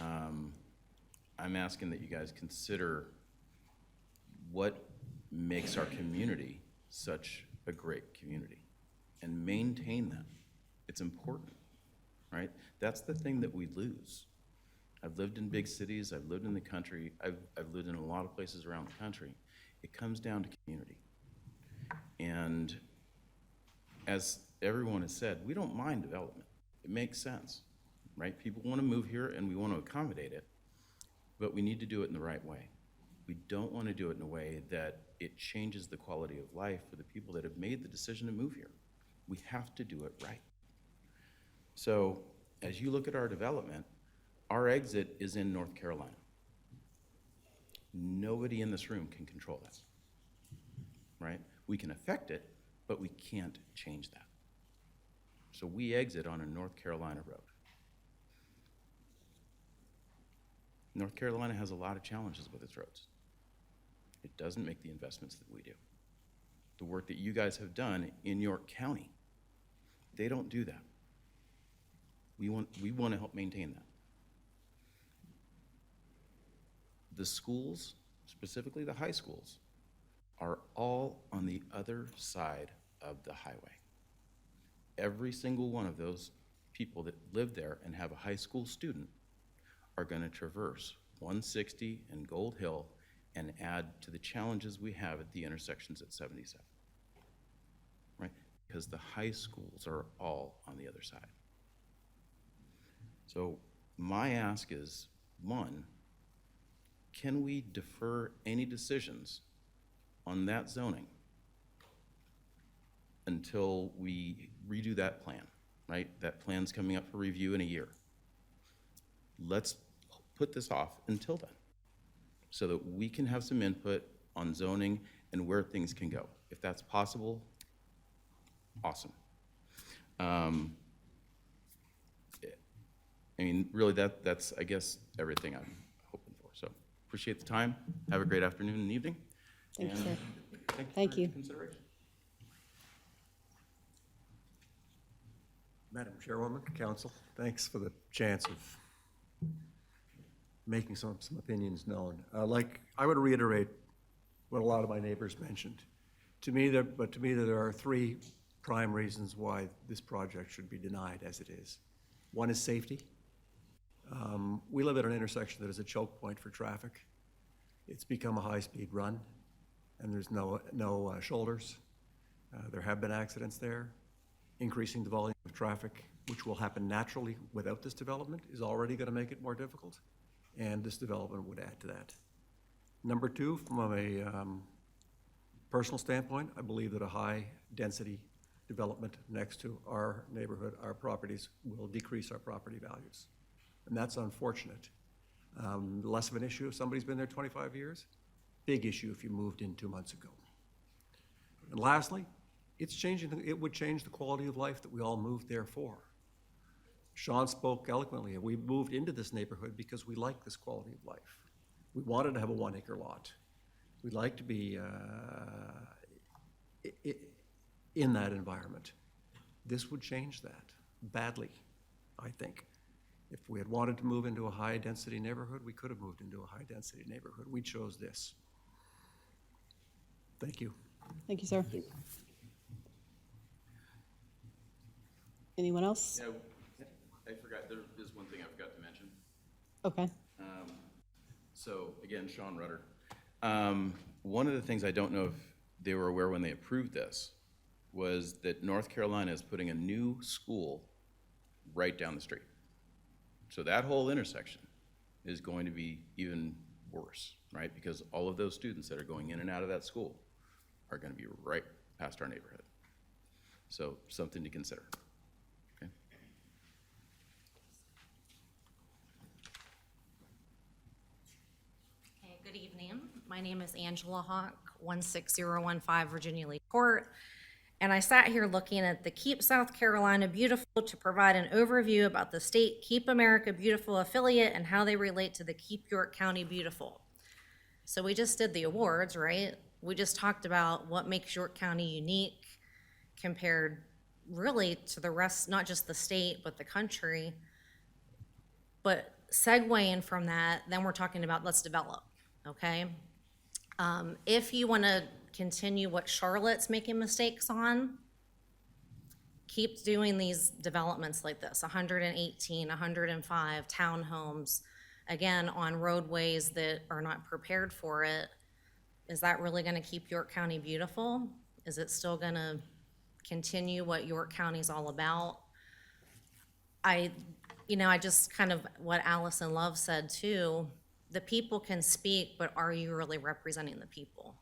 I'm asking that you guys consider what makes our community such a great community and maintain that. It's important, right? That's the thing that we lose. I've lived in big cities, I've lived in the country, I've lived in a lot of places around the country. It comes down to community. And as everyone has said, we don't mind development. It makes sense, right? People want to move here and we want to accommodate it, but we need to do it in the right way. We don't want to do it in a way that it changes the quality of life for the people that have made the decision to move here. We have to do it right. So as you look at our development, our exit is in North Carolina. Nobody in this room can control that, right? We can affect it, but we can't change that. So we exit on a North Carolina road. North Carolina has a lot of challenges with its roads. It doesn't make the investments that we do. The work that you guys have done in York County, they don't do that. We want to help maintain that. The schools, specifically the high schools, are all on the other side of the highway. Every single one of those people that live there and have a high school student are going to traverse 160 and Gold Hill and add to the challenges we have at the intersections at 77, right? Because the high schools are all on the other side. So my ask is, one, can we defer any decisions on that zoning until we redo that plan, right? That plan's coming up for review in a year. Let's put this off until then so that we can have some input on zoning and where things can go. If that's possible, awesome. I mean, really, that's I guess, everything I'm hoping for. So appreciate the time. Have a great afternoon and evening. Thank you, sir. Thank you. Thank you. For your consideration. Madam Chairwoman, Council, thanks for the chance of making some opinions known. I would reiterate what a lot of my neighbors mentioned. To me, there are three prime reasons why this project should be denied as it is. One is safety. We live at an intersection that is a choke point for traffic. It's become a high-speed run, and there's no shoulders. There have been accidents there. Increasing the volume of traffic, which will happen naturally without this development, is already going to make it more difficult, and this development would add to that. Number two, from a personal standpoint, I believe that a high-density development next to our neighborhood, our properties, will decrease our property values. And that's unfortunate. Less of an issue if somebody's been there 25 years. Big issue if you moved in 2 months ago. And lastly, it would change the quality of life that we all moved there for. Sean spoke eloquently. We moved into this neighborhood because we like this quality of life. We wanted to have a 1 acre lot. We'd like to be in that environment. This would change that badly, I think. If we had wanted to move into a high-density neighborhood, we could have moved into a high-density neighborhood. We chose this. Thank you. Thank you, sir. Anyone else? Yeah, I forgot, there is one thing I forgot to mention. Okay. So again, Sean Rudder. One of the things I don't know if they were aware when they approved this was that North Carolina is putting a new school right down the street. So that whole intersection is going to be even worse, right? Because all of those students that are going in and out of that school are going to be right past our neighborhood. So something to consider. Okay. Okay, good evening. My name is Angela Hawk, 16015 Virginia Lee Court. And I sat here looking at the Keep South Carolina Beautiful to provide an overview about the state Keep America Beautiful affiliate and how they relate to the Keep York County Beautiful. So we just did the awards, right? We just talked about what makes York County unique compared really to the rest, not just the state, but the country. But segueing from that, then we're talking about let's develop, okay? If you want to continue what Charlotte's making mistakes on, keep doing these developments like this, 118, 105 townhomes, again, on roadways that are not prepared for it. Is that really going to keep York County beautiful? Is it still going to continue what York County's all about? I just kind of what Allison Love said too, the people can speak, but are you really representing the people?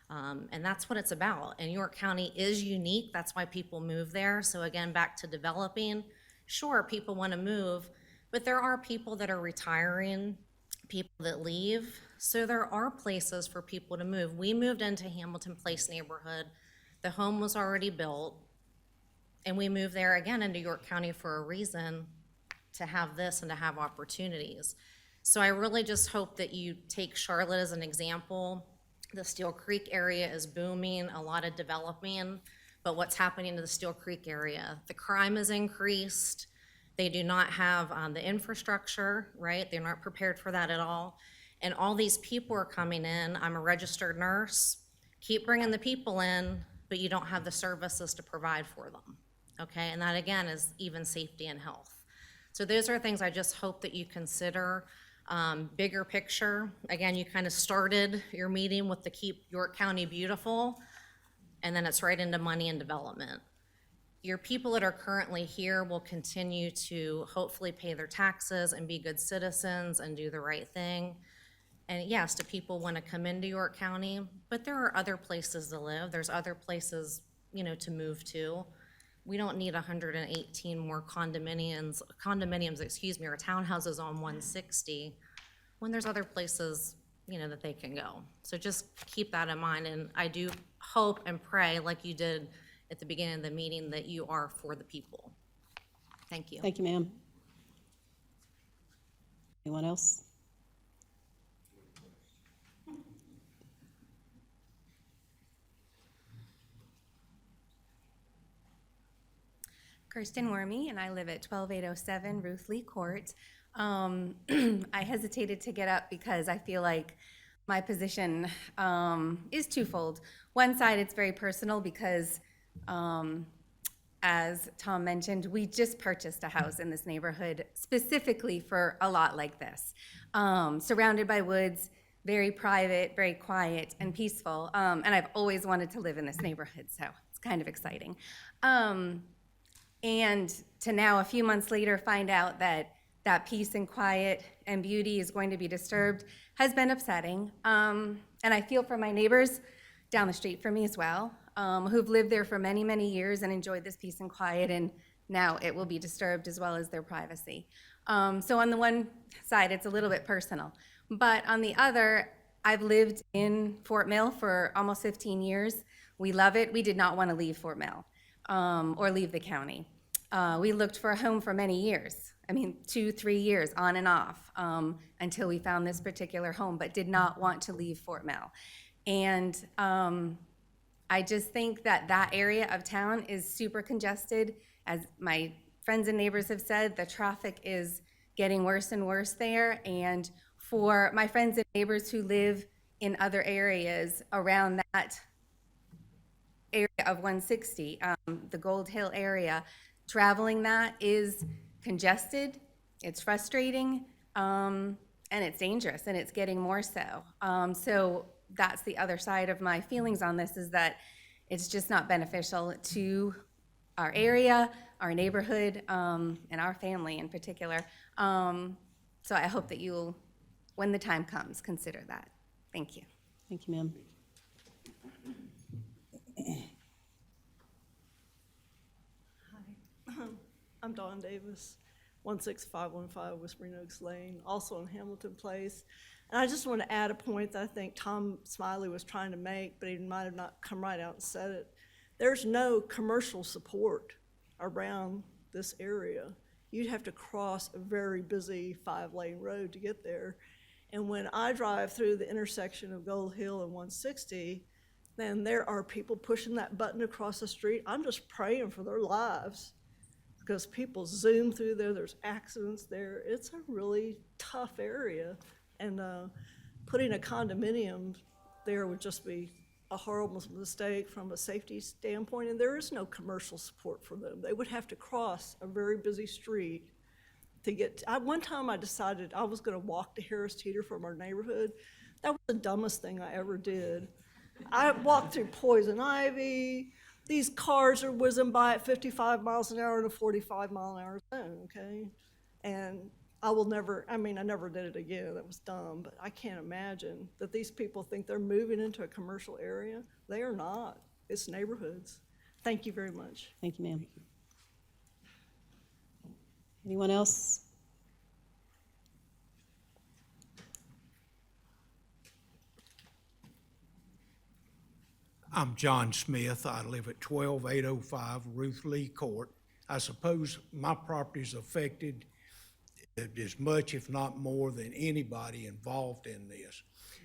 And that's what it's about. And York County is unique. That's why people move there. So again, back to developing. Sure, people want to move, but there are people that are retiring, people that leave. So there are places for people to move. We moved into Hamilton Place neighborhood. The home was already built. And we moved there again into York County for a reason, to have this and to have opportunities. So I really just hope that you take Charlotte as an example. The Steel Creek area is booming, a lot of developing, but what's happening to the Steel Creek area? The crime has increased. They do not have the infrastructure, right? They're not prepared for that at all. And all these people are coming in. I'm a registered nurse. Keep bringing the people in, but you don't have the services to provide for them, okay? And that again is even safety and health. So those are things I just hope that you consider. Bigger picture, again, you kind of started your meeting with the Keep York County Beautiful, and then it's right into money and development. Your people that are currently here will continue to hopefully pay their taxes and be good citizens and do the right thing. And yes, do people want to come into York County? But there are other places to live. There's other places, to move to. We don't need 118 more condominiums, or townhouses on 160 when there's other places, that they can go. So just keep that in mind. And I do hope and pray, like you did at the beginning of the meeting, that you are for the people. Thank you. Thank you, ma'am. Anyone else? Kirsten Wormy, and I live at 12807 Ruth Lee Court. I hesitated to get up because I feel like my position is twofold. One side, it's very personal because as Tom mentioned, we just purchased a house in this neighborhood specifically for a lot like this. Surrounded by woods, very private, very quiet and peaceful. And I've always wanted to live in this neighborhood, so it's kind of exciting. And to now, a few months later, find out that that peace and quiet and beauty is going to be disturbed has been upsetting. And I feel for my neighbors down the street from me as well, who've lived there for many, many years and enjoyed this peace and quiet, and now it will be disturbed as well as their privacy. So on the one side, it's a little bit personal. But on the other, I've lived in Fort Mill for almost 15 years. We love it. We did not want to leave Fort Mill or leave the county. We looked for a home for many years. I mean, 2-3 years on and off until we found this particular home, but did not want to leave Fort Mill. And I just think that that area of town is super congested. As my friends and neighbors have said, the traffic is getting worse and worse there. And for my friends and neighbors who live in other areas around that area of 160, the Gold Hill area, traveling that is congested, it's frustrating, and it's dangerous, and it's getting more so. So that's the other side of my feelings on this, is that it's just not beneficial to our area, our neighborhood, and our family in particular. So I hope that you'll, when the time comes, consider that. Thank you. Thank you, ma'am. I'm Dawn Davis, 16515 Whispering Oaks Lane, also in Hamilton Place. And I just want to add a point that I think Tom Smiley was trying to make, but he might have not come right out and said it. There's no commercial support around this area. You'd have to cross a very busy 5-lane road to get there. And when I drive through the intersection of Gold Hill and 160, then there are people pushing that button across the street. I'm just praying for their lives, because people zoom through there, there's accidents there. It's a really tough area. And putting a condominium there would just be a horrible mistake from a safety standpoint, and there is no commercial support for them. They would have to cross a very busy street to get to, one time I decided I was gonna walk to Harris Teeter from our neighborhood. That was the dumbest thing I ever did. I walked through poison ivy. These cars are whizzing by at 55 miles an hour in a 45-mile-an-hour zone, okay? And I never did it again. That was dumb, but I can't imagine that these people think they're moving into a commercial area. They are not. It's neighborhoods. Thank you very much. Thank you, ma'am. Anyone else? I'm John Smith. I live at 12805 Ruth Lee Court. I suppose my property's affected as much, if not more, than anybody involved in this.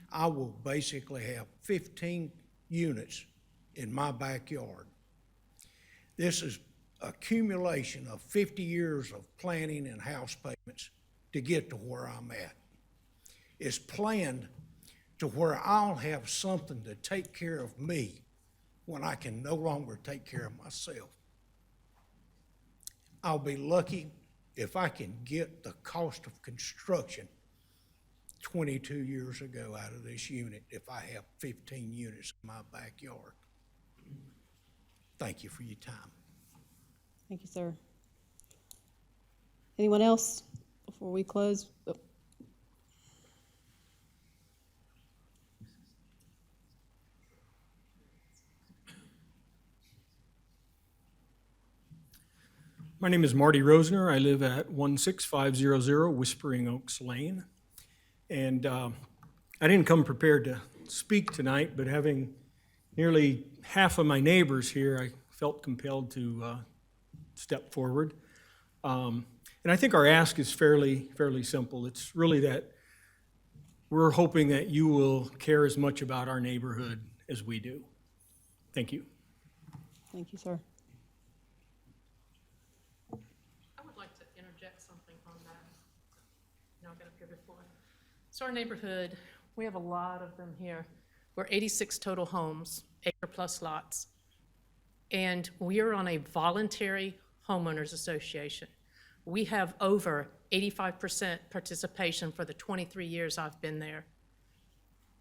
I will basically have 15 units in my backyard. This is accumulation of 50 years of planning and house payments to get to where I'm at. It's planned to where I'll have something to take care of me when I can no longer take care of myself. I'll be lucky if I can get the cost of construction 22 years ago out of this unit if I have 15 units in my backyard. Thank you for your time. Thank you, sir. Anyone else before we close? Oh. My name is Marty Rosner. I live at 16500 Whispering Oaks Lane. And I didn't come prepared to speak tonight, but having nearly half of my neighbors here, I felt compelled to step forward. And I think our ask is fairly simple. It's really that we're hoping that you will care as much about our neighborhood as we do. Thank you. Thank you, sir. I would like to interject something on that. Now I'll get up here before. So our neighborhood, we have a lot of them here. We're 86 total homes, acre-plus lots. And we are on a voluntary homeowners association. We have over 85% participation for the 23 years I've been there.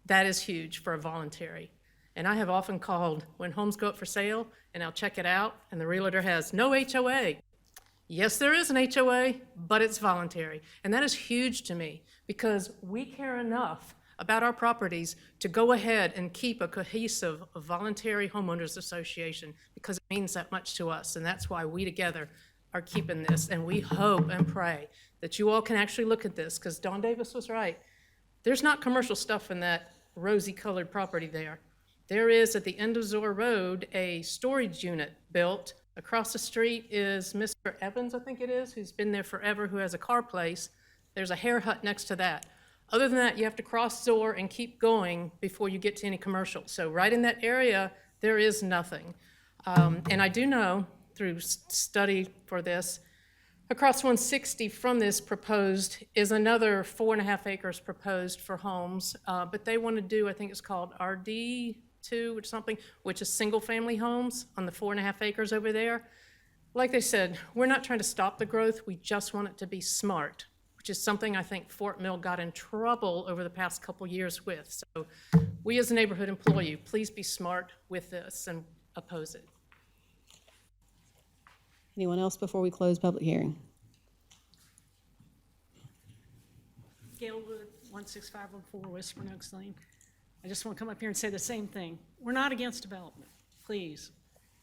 That is huge for a voluntary. And I have often called when homes go up for sale, and I'll check it out, and the realtor has no HOA. Yes, there is an HOA, but it's voluntary. And that is huge to me because we care enough about our properties to go ahead and keep a cohesive voluntary homeowners association because it means that much to us. And that's why we together are keeping this. And we hope and pray that you all can actually look at this because Don Davis was right. There's not commercial stuff in that rosy colored property there. There is at the end of Zor Road a storage unit built. Across the street is Mr. Evans, I think it is, who's been there forever, who has a car place. There's a hair hut next to that. Other than that, you have to cross Zor and keep going before you get to any commercial. So right in that area, there is nothing. And I do know through study for this, across 160 from this proposed is another 4.5 acres proposed for homes. But they want to do, I think it's called RD2 or something, which is single-family homes on the 4.5 acres over there. Like they said, we're not trying to stop the growth. We just want it to be smart, which is something I think Fort Mill got in trouble over the past couple years with. So we as a neighborhood implore you, please be smart with this and oppose it. Anyone else before we close public hearing? Gail Wood, 16514 West Spring Oaks Lane. I just want to come up here and say the same thing. We're not against development. Please,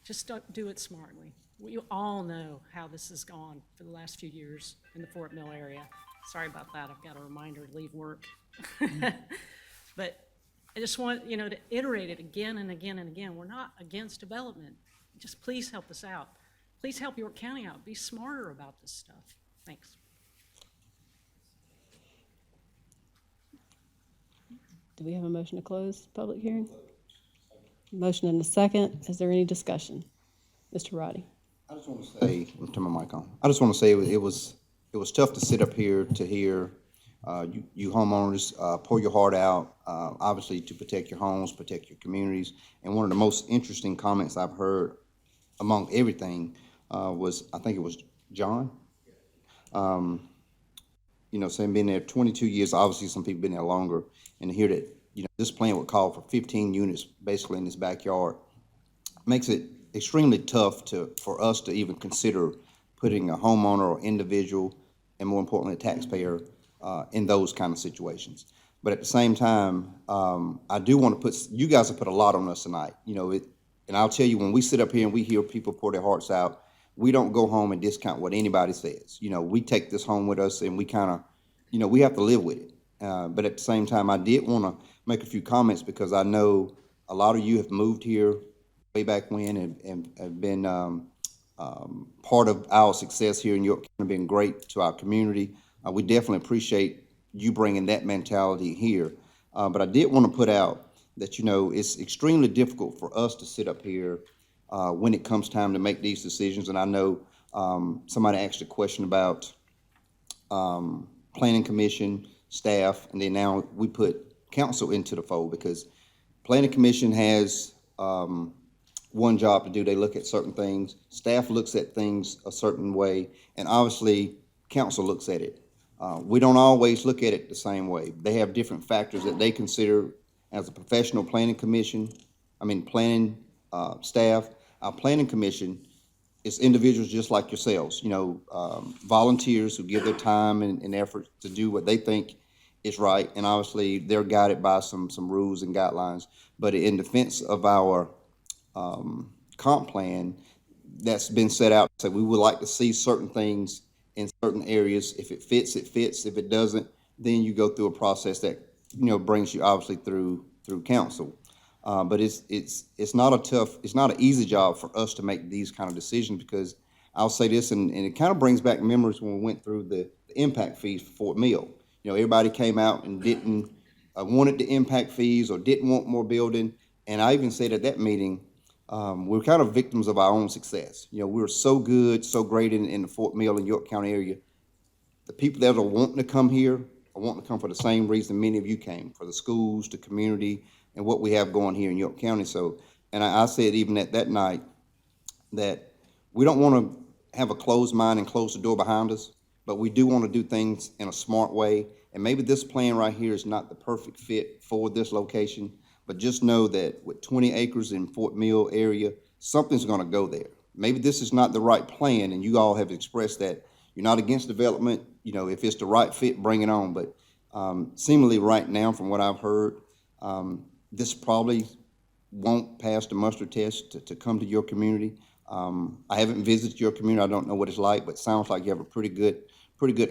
just don't do it smartly. We all know how this has gone for the last few years in the Fort Mill area. Sorry about that. I've got a reminder to leave work. But I just want, to iterate it again and again and again. We're not against development. Just please help us out. Please help York County out. Be smarter about this stuff. Thanks. Do we have a motion to close the public hearing? Motion and a second. Is there any discussion? Mr. Roddy? I just want to say, I'll turn my mic on. I just want to say it was tough to sit up here to hear you homeowners pour your heart out, obviously to protect your homes, protect your communities. And one of the most interesting comments I've heard among everything was, I think it was John. Saying been there 22 years, obviously some people been there longer, and to hear that, this plan would call for 15 units basically in this backyard makes it extremely tough for us to even consider putting a homeowner or individual, and more importantly, a taxpayer, in those kind of situations. But at the same time, I do want to you guys have put a lot on us tonight, and I'll tell you, when we sit up here and we hear people pour their hearts out, we don't go home and discount what anybody says. We take this home with us and we kind of, we have to live with it. But at the same time, I did want to make a few comments because I know a lot of you have moved here way back when and have been part of our success here in York County, been great to our community. We definitely appreciate you bringing that mentality here. But I did want to put out that, it's extremely difficult for us to sit up here when it comes time to make these decisions. And I know somebody asked a question about planning commission, staff, and then now we put council into the fold because planning commission has one job to do. They look at certain things. Staff looks at things a certain way, and obviously council looks at it. We don't always look at it the same way. They have different factors that they consider as a professional planning staff. Our planning commission is individuals just like yourselves, volunteers who give their time and effort to do what they think is right. And obviously they're guided by some rules and guidelines. But in defense of our comp plan that's been set out, so we would like to see certain things in certain areas. If it fits, it fits. If it doesn't, then you go through a process that, brings you obviously through council. But it's not an easy job for us to make these kind of decisions because I'll say this, and it kind of brings back memories when we went through the impact fees for Fort Mill. Everybody came out and didn't wanted the impact fees or didn't want more building. And I even said at that meeting, we're kind of victims of our own success. We were so good, so great in the Fort Mill and York County area. The people that are wanting to come here are wanting to come for the same reason many of you came, for the schools, the community, and what we have going here in York County. So, and I said even at that night, that we don't want to have a closed mind and close the door behind us, but we do want to do things in a smart way. And maybe this plan right here is not the perfect fit for this location, but just know that with 20 acres in Fort Mill area, something's going to go there. Maybe this is not the right plan, and you all have expressed that you're not against development. You know, if it's the right fit, bring it on. But seemingly right now, from what I've heard, this probably won't pass the muster test to come to your community. I haven't visited your community. I don't know what it's like, but it sounds like you have a pretty good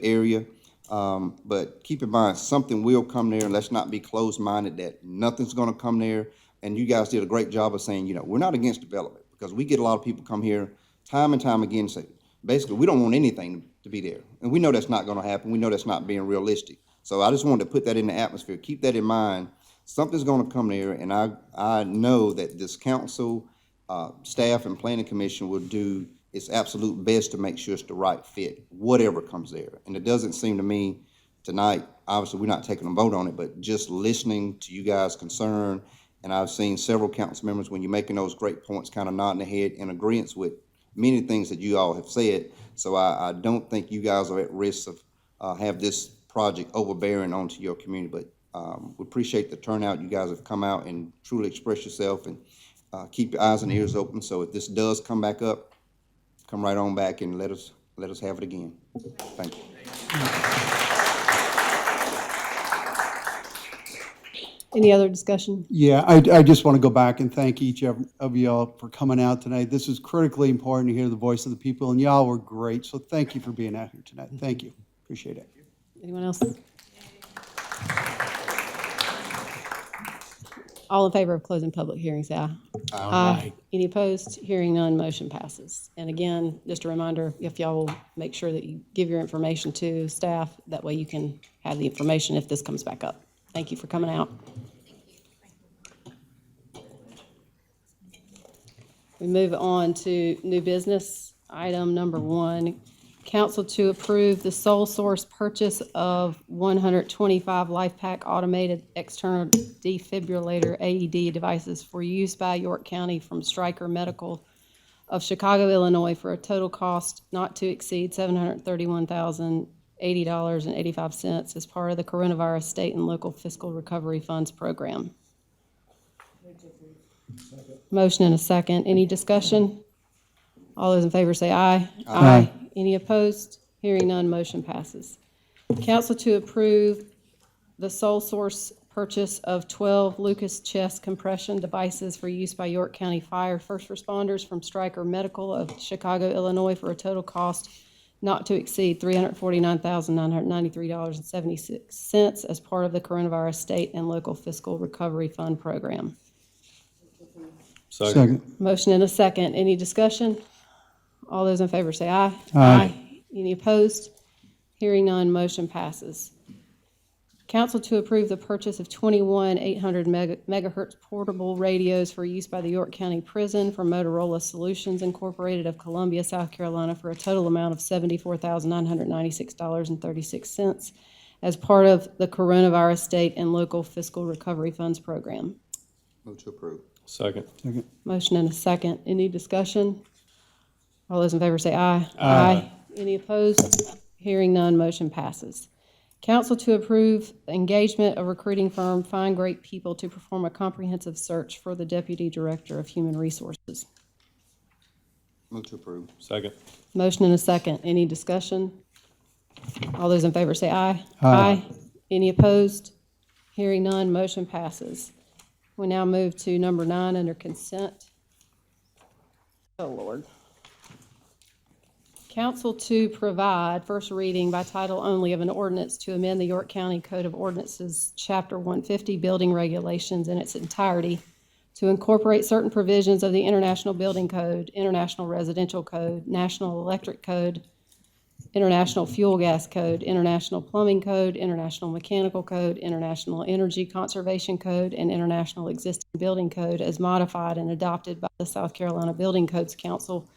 area. But keep in mind, something will come there, and let's not be closed-minded that nothing's going to come there. And you guys did a great job of saying, you know, we're not against development, because we get a lot of people come here time and time again and say, basically, we don't want anything to be there. And we know that's not going to happen. We know that's not being realistic. So I just wanted to put that in the atmosphere. Keep that in mind. Something's going to come there, and I know that this council, staff, and planning commission will do its absolute best to make sure it's the right fit, whatever comes there. And it doesn't seem to me tonight, obviously, we're not taking a vote on it, but just listening to you guys' concern, and I've seen several council members, when you're making those great points, kind of nodding their head in agreement with many things that you all have said. So I don't think you guys are at risk of have this project overbearing onto your community. But we appreciate the turnout. You guys have come out and truly expressed yourself, and keep your eyes and ears open. So if this does come back up, come right on back and let us have it again. Thank you. Any other discussion? Yeah, I just want to go back and thank each of y'all for coming out tonight. This is critically important to hear the voice of the people, and y'all were great. So thank you for being out here tonight. Thank you. Appreciate it. Anyone else? All in favor of closing public hearing, say aye. Aye. Any opposed? Hearing none, motion passes. And again, just a reminder, if y'all will make sure that you give your information to staff, that way you can have the information if this comes back up. Thank you for coming out. We move on to new business. Item number 1, council to approve the sole source purchase of 125 LifePak automated external defibrillator AED devices for use by York County from Stryker Medical of Chicago, Illinois, for a total cost not to exceed $731,080.85 as part of the Coronavirus State and Local Fiscal Recovery Funds Program. Motion and a second. Any discussion? All those in favor say aye. Aye. Any opposed? Hearing none, motion passes. Council to approve the sole source purchase of 12 Lucas chest compression devices for use by York County Fire first responders from Stryker Medical of Chicago, Illinois, for a total cost not to exceed $349,993.76 as part of the Coronavirus State and Local Fiscal Recovery Fund Program. Second. Motion and a second. Any discussion? All those in favor say aye. Aye. Any opposed? Hearing none, motion passes. Council to approve the purchase of 21 800 megahertz portable radios for use by the York County Prison from Motorola Solutions Incorporated of Columbia, South Carolina, for a total amount of $74,996.36 as part of the Coronavirus State and Local Fiscal Recovery Funds Program. Move to approve. Second. Motion and a second. Any discussion? All those in favor say aye. Aye. Any opposed? Hearing none, motion passes. Council to approve engagement of recruiting firm Find Great People to perform a comprehensive search for the Deputy Director of Human Resources. Move to approve. Second. Motion and a second. Any discussion? All those in favor say aye. Aye. Any opposed? Hearing none, motion passes. We now move to number 9 under consent. Oh, Lord. Council to provide first reading by title only of an ordinance to amend the York County Code of Ordinances, Chapter 150, Building Regulations in its entirety, to incorporate certain provisions of the International Building Code, International Residential Code, National Electric Code, International Fuel Gas Code, International Plumbing Code, International Mechanical Code, International Energy Conservation Code, and International Existing Building Code as modified and adopted by the South Carolina Building Codes Council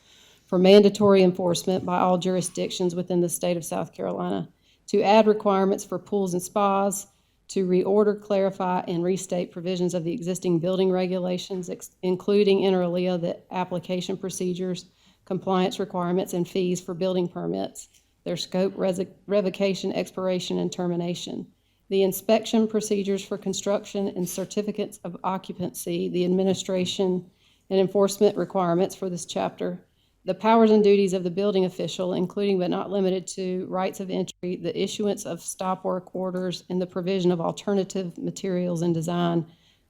for mandatory enforcement by all jurisdictions within the state of South Carolina, to add requirements for pools and spas, to reorder, clarify, and restate provisions of the existing building regulations, including inter alia the application procedures, compliance requirements, and fees for building permits, their scope, revocation, expiration, and termination, the inspection procedures for construction and certificates of occupancy, the administration and enforcement requirements for this chapter, the powers and duties of the building official, including but not limited to rights of entry, the issuance of stop work orders, and the provision of alternative materials and design,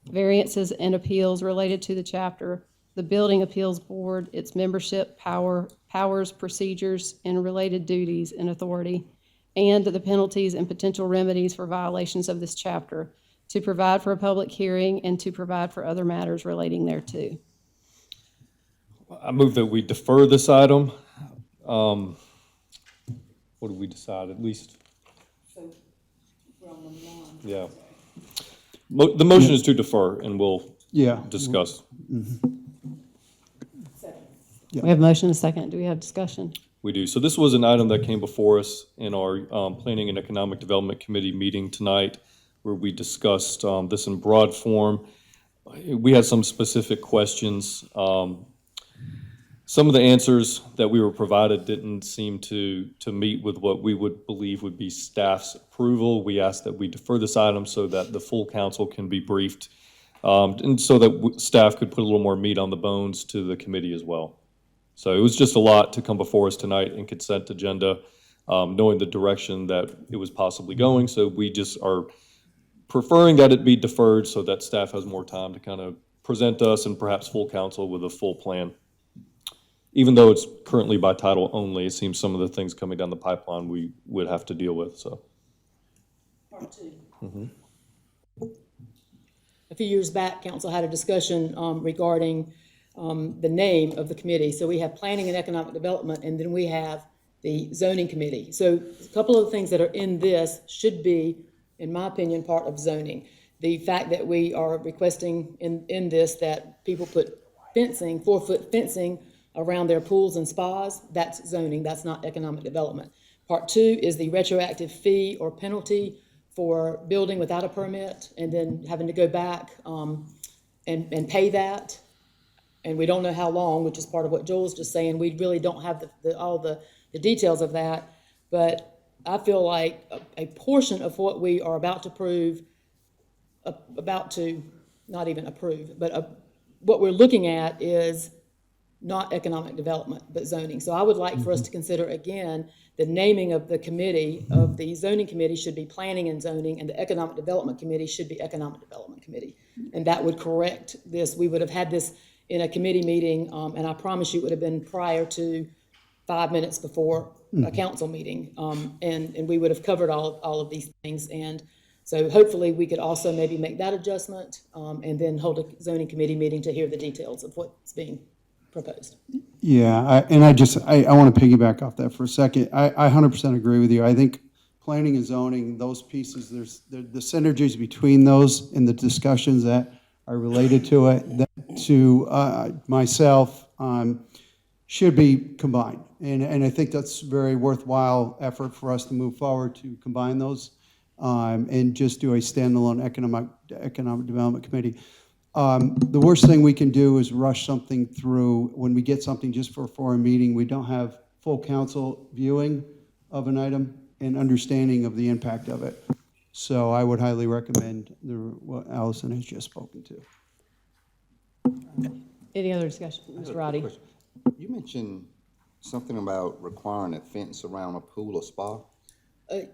variances and appeals related to the chapter, the Building Appeals Board, its membership, powers, procedures, and related duties and authority, and the penalties and potential remedies for violations of this chapter, to provide for a public hearing and to provide for other matters relating thereto. I move that we defer this item. What did we decide, at least? Yeah. The motion is to defer, and we'll discuss. We have a motion and a second. Do we have discussion? We do. So this was an item that came before us in our Planning and Economic Development Committee meeting tonight, where we discussed this in broad form. We had some specific questions. Some of the answers that we were provided didn't seem to meet with what we would believe would be staff's approval. We asked that we defer this item so that the full council can be briefed, and so that staff could put a little more meat on the bones to the committee as well. So it was just a lot to come before us tonight in consent agenda, knowing the direction that it was possibly going. So we just are preferring that it be deferred so that staff has more time to kind of present us and perhaps full council with a full plan. Even though it's currently by title only, it seems some of the things coming down the pipeline we would have to deal with, so. Part two. A few years back, council had a discussion regarding the name of the committee. So we have Planning and Economic Development, and then we have the Zoning Committee. So a couple of the things that are in this should be, in my opinion, part of zoning. The fact that we are requesting in this that people put fencing, 4-foot fencing around their pools and spas, that's zoning, that's not economic development. Part two is the retroactive fee or penalty for building without a permit and then having to go back and pay that. And we don't know how long, which is part of what Joel's just saying. We really don't have all the details of that. But I feel like a portion of what we are about to approve, not even approve, but what we're looking at is not economic development, but zoning. So I would like for us to consider again, the naming of the committee, of the zoning committee should be planning and zoning, and the economic development committee should be economic development committee. And that would correct this. We would have had this in a committee meeting, and I promise you it would have been prior to 5 minutes before a council meeting. And we would have covered all of these things. And so hopefully we could also maybe make that adjustment, and then hold a zoning committee meeting to hear the details of what's being proposed. Yeah, I want to piggyback off that for a second. I 100% agree with you. I think planning and zoning, those pieces, there's the synergies between those and the discussions that are related to it, that to myself, should be combined. And I think that's very worthwhile effort for us to move forward to combine those, and just do a standalone economic development committee. The worst thing we can do is rush something through when we get something just for a meeting. We don't have full council viewing of an item and understanding of the impact of it. So I would highly recommend what Allison has just spoken to. Any other discussion? Mr. Roddy? You mentioned something about requiring a fence around a pool or spa.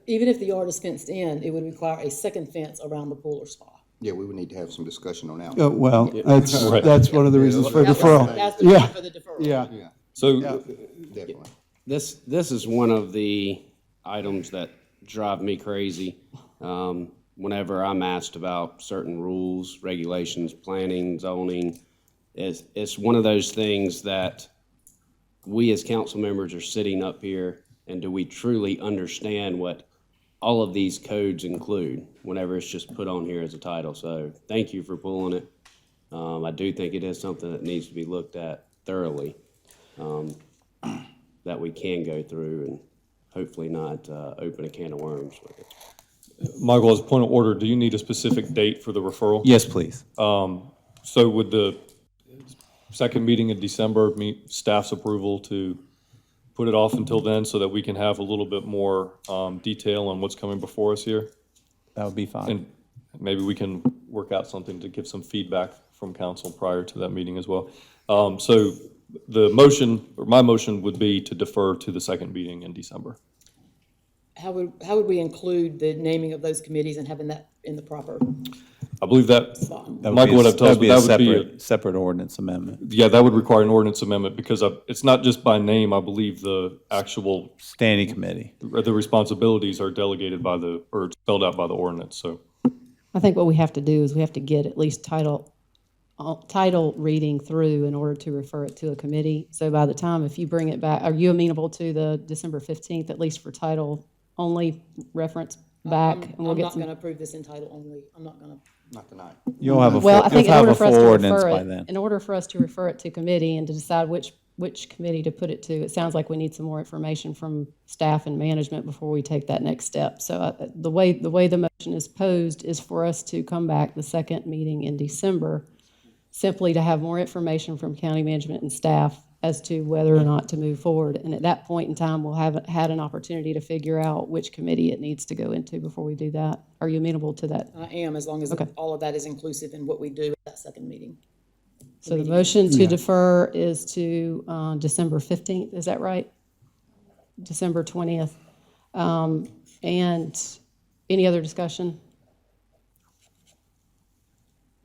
Even if the yard is fenced in, it would require a second fence around the pool or spa. Yeah, we would need to have some discussion on that. Well, that's one of the reasons for deferral. That's the reason for the deferral. Yeah. Yeah, So, definitely. This is one of the items that drive me crazy. Whenever I'm asked about certain rules, regulations, planning, zoning, it's one of those things that we as council members are sitting up here, and do we truly understand what all of these codes include whenever it's just put on here as a title? So thank you for pulling it. I do think it is something that needs to be looked at thoroughly, that we can go through and hopefully not open a can of worms with it. Michael, as a point of order, do you need a specific date for the referral? Yes, please. So would the second meeting in December meet staff's approval to put it off until then so that we can have a little bit more detail on what's coming before us here? That would be fine. And maybe we can work out something to give some feedback from council prior to that meeting as well. So the motion, or my motion would be to defer to the second meeting in December. How would we include the naming of those committees and having that in the proper I believe that, spot? That would Michael be a- would have told us, that'd be but a that would be, separate ordinance amendment. yeah, that would require an ordinance amendment because it's not just by name. I believe the actual, Standing committee. the responsibilities are delegated by or spelled out by the ordinance, so. I think what we have to do is we have to get at least title reading through in order to refer it to a committee. So by the time, if you bring it back, are you amenable to the December 15th, at least for title only reference back? And we'll I'm get not some. going to approve this in title only. I'm not going to. Not tonight. You'll have a Well, I full, think you'll in have order a for us full to ordinance refer by it, then. in order for us to refer it to committee and to decide which committee to put it to, it sounds like we need some more information from staff and management before we take that next step. So the way the motion is posed is for us to come back the second meeting in December, simply to have more information from county management and staff as to whether or not to move forward. And at that point in time, we'll have had an opportunity to figure out which committee it needs to go into before we do that. Are you amenable to that? I am, as long as Okay. all of that is inclusive in what we do at that second meeting. So the motion to defer is to December 15th, is that right? December 20th. And any other discussion?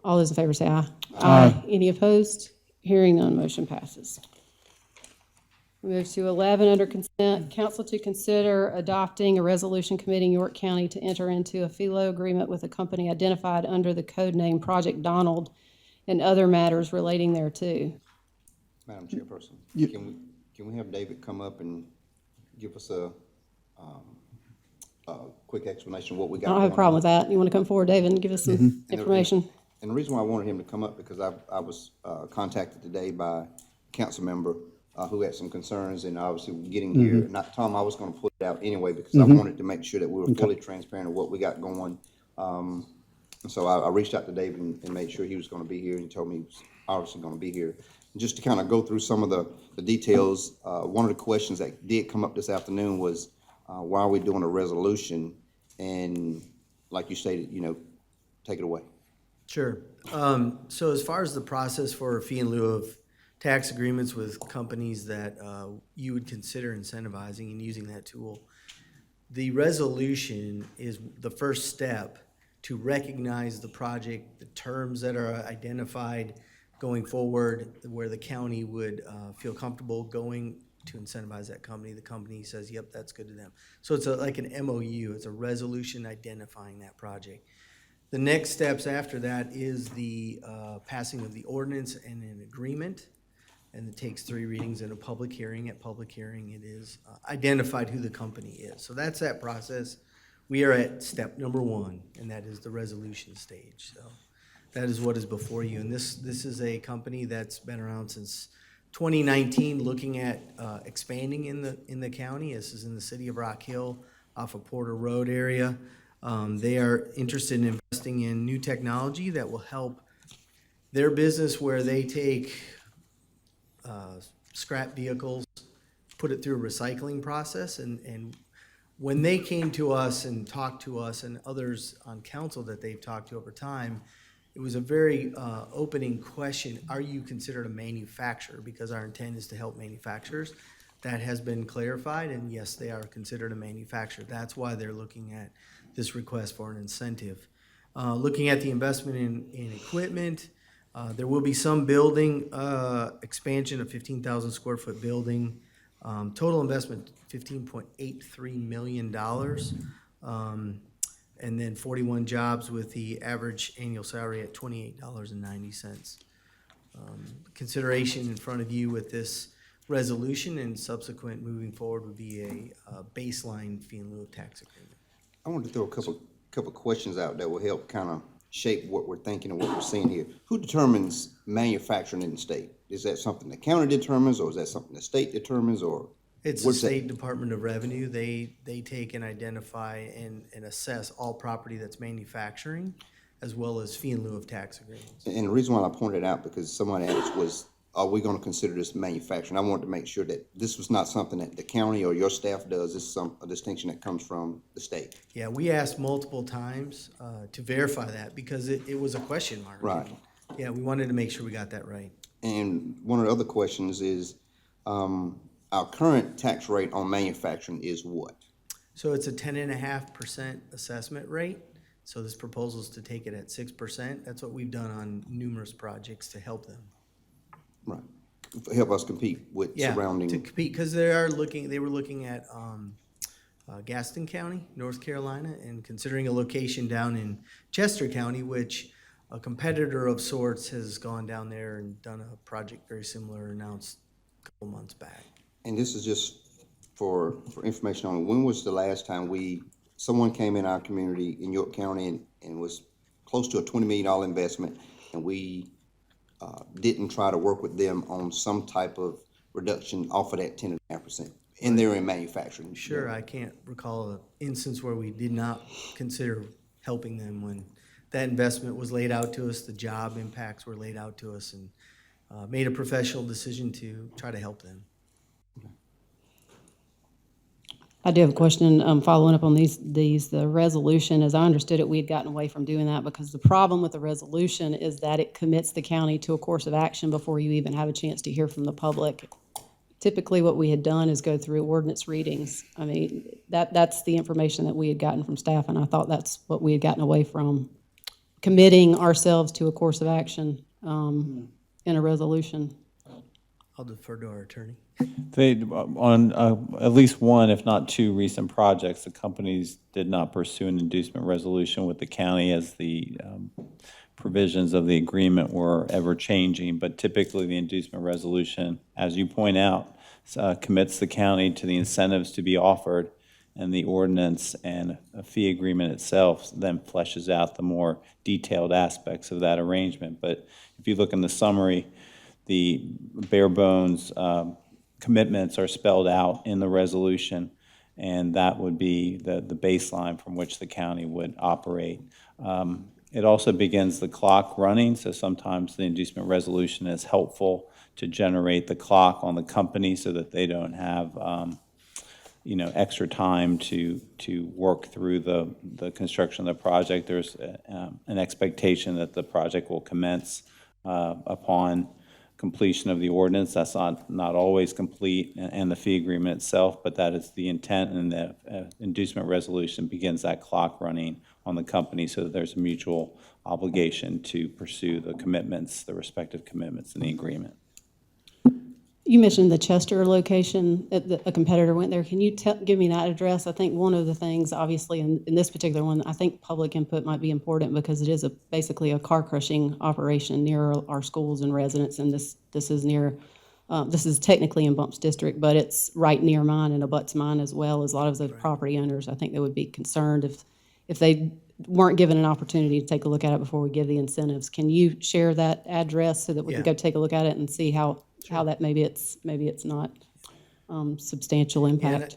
All those in favor say aye. Aye. Any opposed? Hearing none, motion passes. We move to 11 under consent. Council to consider adopting a resolution committing York County to enter into a FELO agreement with a company identified under the code name Project Donald and other matters relating thereto. Madam Chairperson, can we have David come up and give us a quick explanation of what we got I don't have a going problem on? with that. You want to come forward, David, and give us some information? And the reason why I wanted him to come up, because I was contacted today by a council member who had some concerns, and obviously getting here, not Tom, I was gonna pull it out anyway, because I wanted to make sure that we were fully transparent of what we got going. And so I reached out to David and made sure he was gonna be here, and he told me he was obviously gonna be here. And just to kind of go through some of the details, one of the questions that did come up this afternoon was, why are we doing a resolution? And like you stated, take it away. Sure. So as far as the process for fee in lieu of tax agreements with companies that you would consider incentivizing and using that tool, the resolution is the first step to recognize the project, the terms that are identified going forward, where the county would feel comfortable going to incentivize that company. The company says, yep, that's good to them. So it's like an MOU. It's a resolution identifying that project. The next steps after that is the passing of the ordinance and an agreement, and it takes 3 readings and a public hearing. At public hearing, it is identified who the company is. So that's that process. We are at step number 1, and that is the resolution stage. So that is what is before you. And this is a company that's been around since 2019, looking at expanding in the county. This is in the city of Rock Hill, off of Porter Road area. They are interested in investing in new technology that will help their business, where they take scrap vehicles, put it through a recycling process. And when they came to us and talked to us and others on council that they've talked to over time, it was a very opening question. Are you considered a manufacturer? Because our intent is to help manufacturers. That has been clarified, and yes, they are considered a manufacturer. That's why they're looking at this request for an incentive. Looking at the investment in equipment, there will be some building expansion of 15,000 square foot building. Total investment, $15.83 million. And then 41 jobs with the average annual salary at $28.90. Consideration in front of you with this resolution and subsequent moving forward would be a baseline fee in lieu of tax agreement. I wanted to throw a couple questions out that will help kind of shape what we're thinking and what we're seeing here. Who determines manufacturing in the state? Is that something the county determines, or is that something the state determines, or It's the What's that? State Department of Revenue. They take and identify and assess all property that's manufacturing, as well as fee in lieu of tax agreements. And the reason why I pointed out, because someone asked was, are we gonna consider this manufacturing? I wanted to make sure that this was not something that the county or your staff does. This is a distinction that comes from the state. Yeah, we asked multiple times to verify that because it was a question mark. Right. Yeah, we wanted to make sure we got that right. And one of the other questions is, our current tax rate on manufacturing is what? So it's a 10.5% assessment rate. So this proposal is to take it at 6%. That's what we've done on numerous projects to help them. Right. Help us compete with Yeah, surrounding. to compete, because they were looking at Gaston County, North Carolina, and considering a location down in Chester County, which a competitor of sorts has gone down there and done a project very similar, announced a couple months back. And this is just for information on, when was the last time someone came in our community in York County and was close to a $20 million investment, and we didn't try to work with them on some type of reduction off of that 10.5%? And they're in manufacturing. Sure, I can't recall an instance where we did not consider helping them when that investment was laid out to us, the job impacts were laid out to us, and made a professional decision to try to help them. I do have a question, following up on the resolution. As I understood it, we had gotten away from doing that because the problem with the resolution is that it commits the county to a course of action before you even have a chance to hear from the public. Typically, what we had done is go through ordinance readings. I mean, that's the information that we had gotten from staff, and I thought that's what we had gotten away from, committing ourselves to a course of action in a resolution. I'll defer to our attorney. On at least one, if not two, recent projects, the companies did not pursue an inducement resolution with the county as the provisions of the agreement were ever changing. But typically, the inducement resolution, as you point out, commits the county to the incentives to be offered, and the ordinance and a fee agreement itself then fleshes out the more detailed aspects of that arrangement. But if you look in the summary, the bare bones commitments are spelled out in the resolution, and that would be the baseline from which the county would operate. It also begins the clock running, so sometimes the inducement resolution is helpful to generate the clock on the company so that they don't have extra time to work through the construction of the project. There's an expectation that the project will commence upon completion of the ordinance. That's not always complete, and the fee agreement itself, but that is the intent, and the inducement resolution begins that clock running on the company so that there's a mutual obligation to pursue the commitments, the respective commitments in the agreement. You mentioned the Chester location, a competitor went there. Can you give me that address? I think one of the things, obviously, in this particular one, I think public input might be important because it is basically a car crushing operation near our schools and residents, and this is near, this is technically in Bumps District, but it's right near mine and abuts mine as well as a lot of those property owners. I think they would be concerned if they weren't given an opportunity to take a look at it before we give the incentives. Can you share that address so that we can go take a look at it and see how that maybe it's not substantial impact?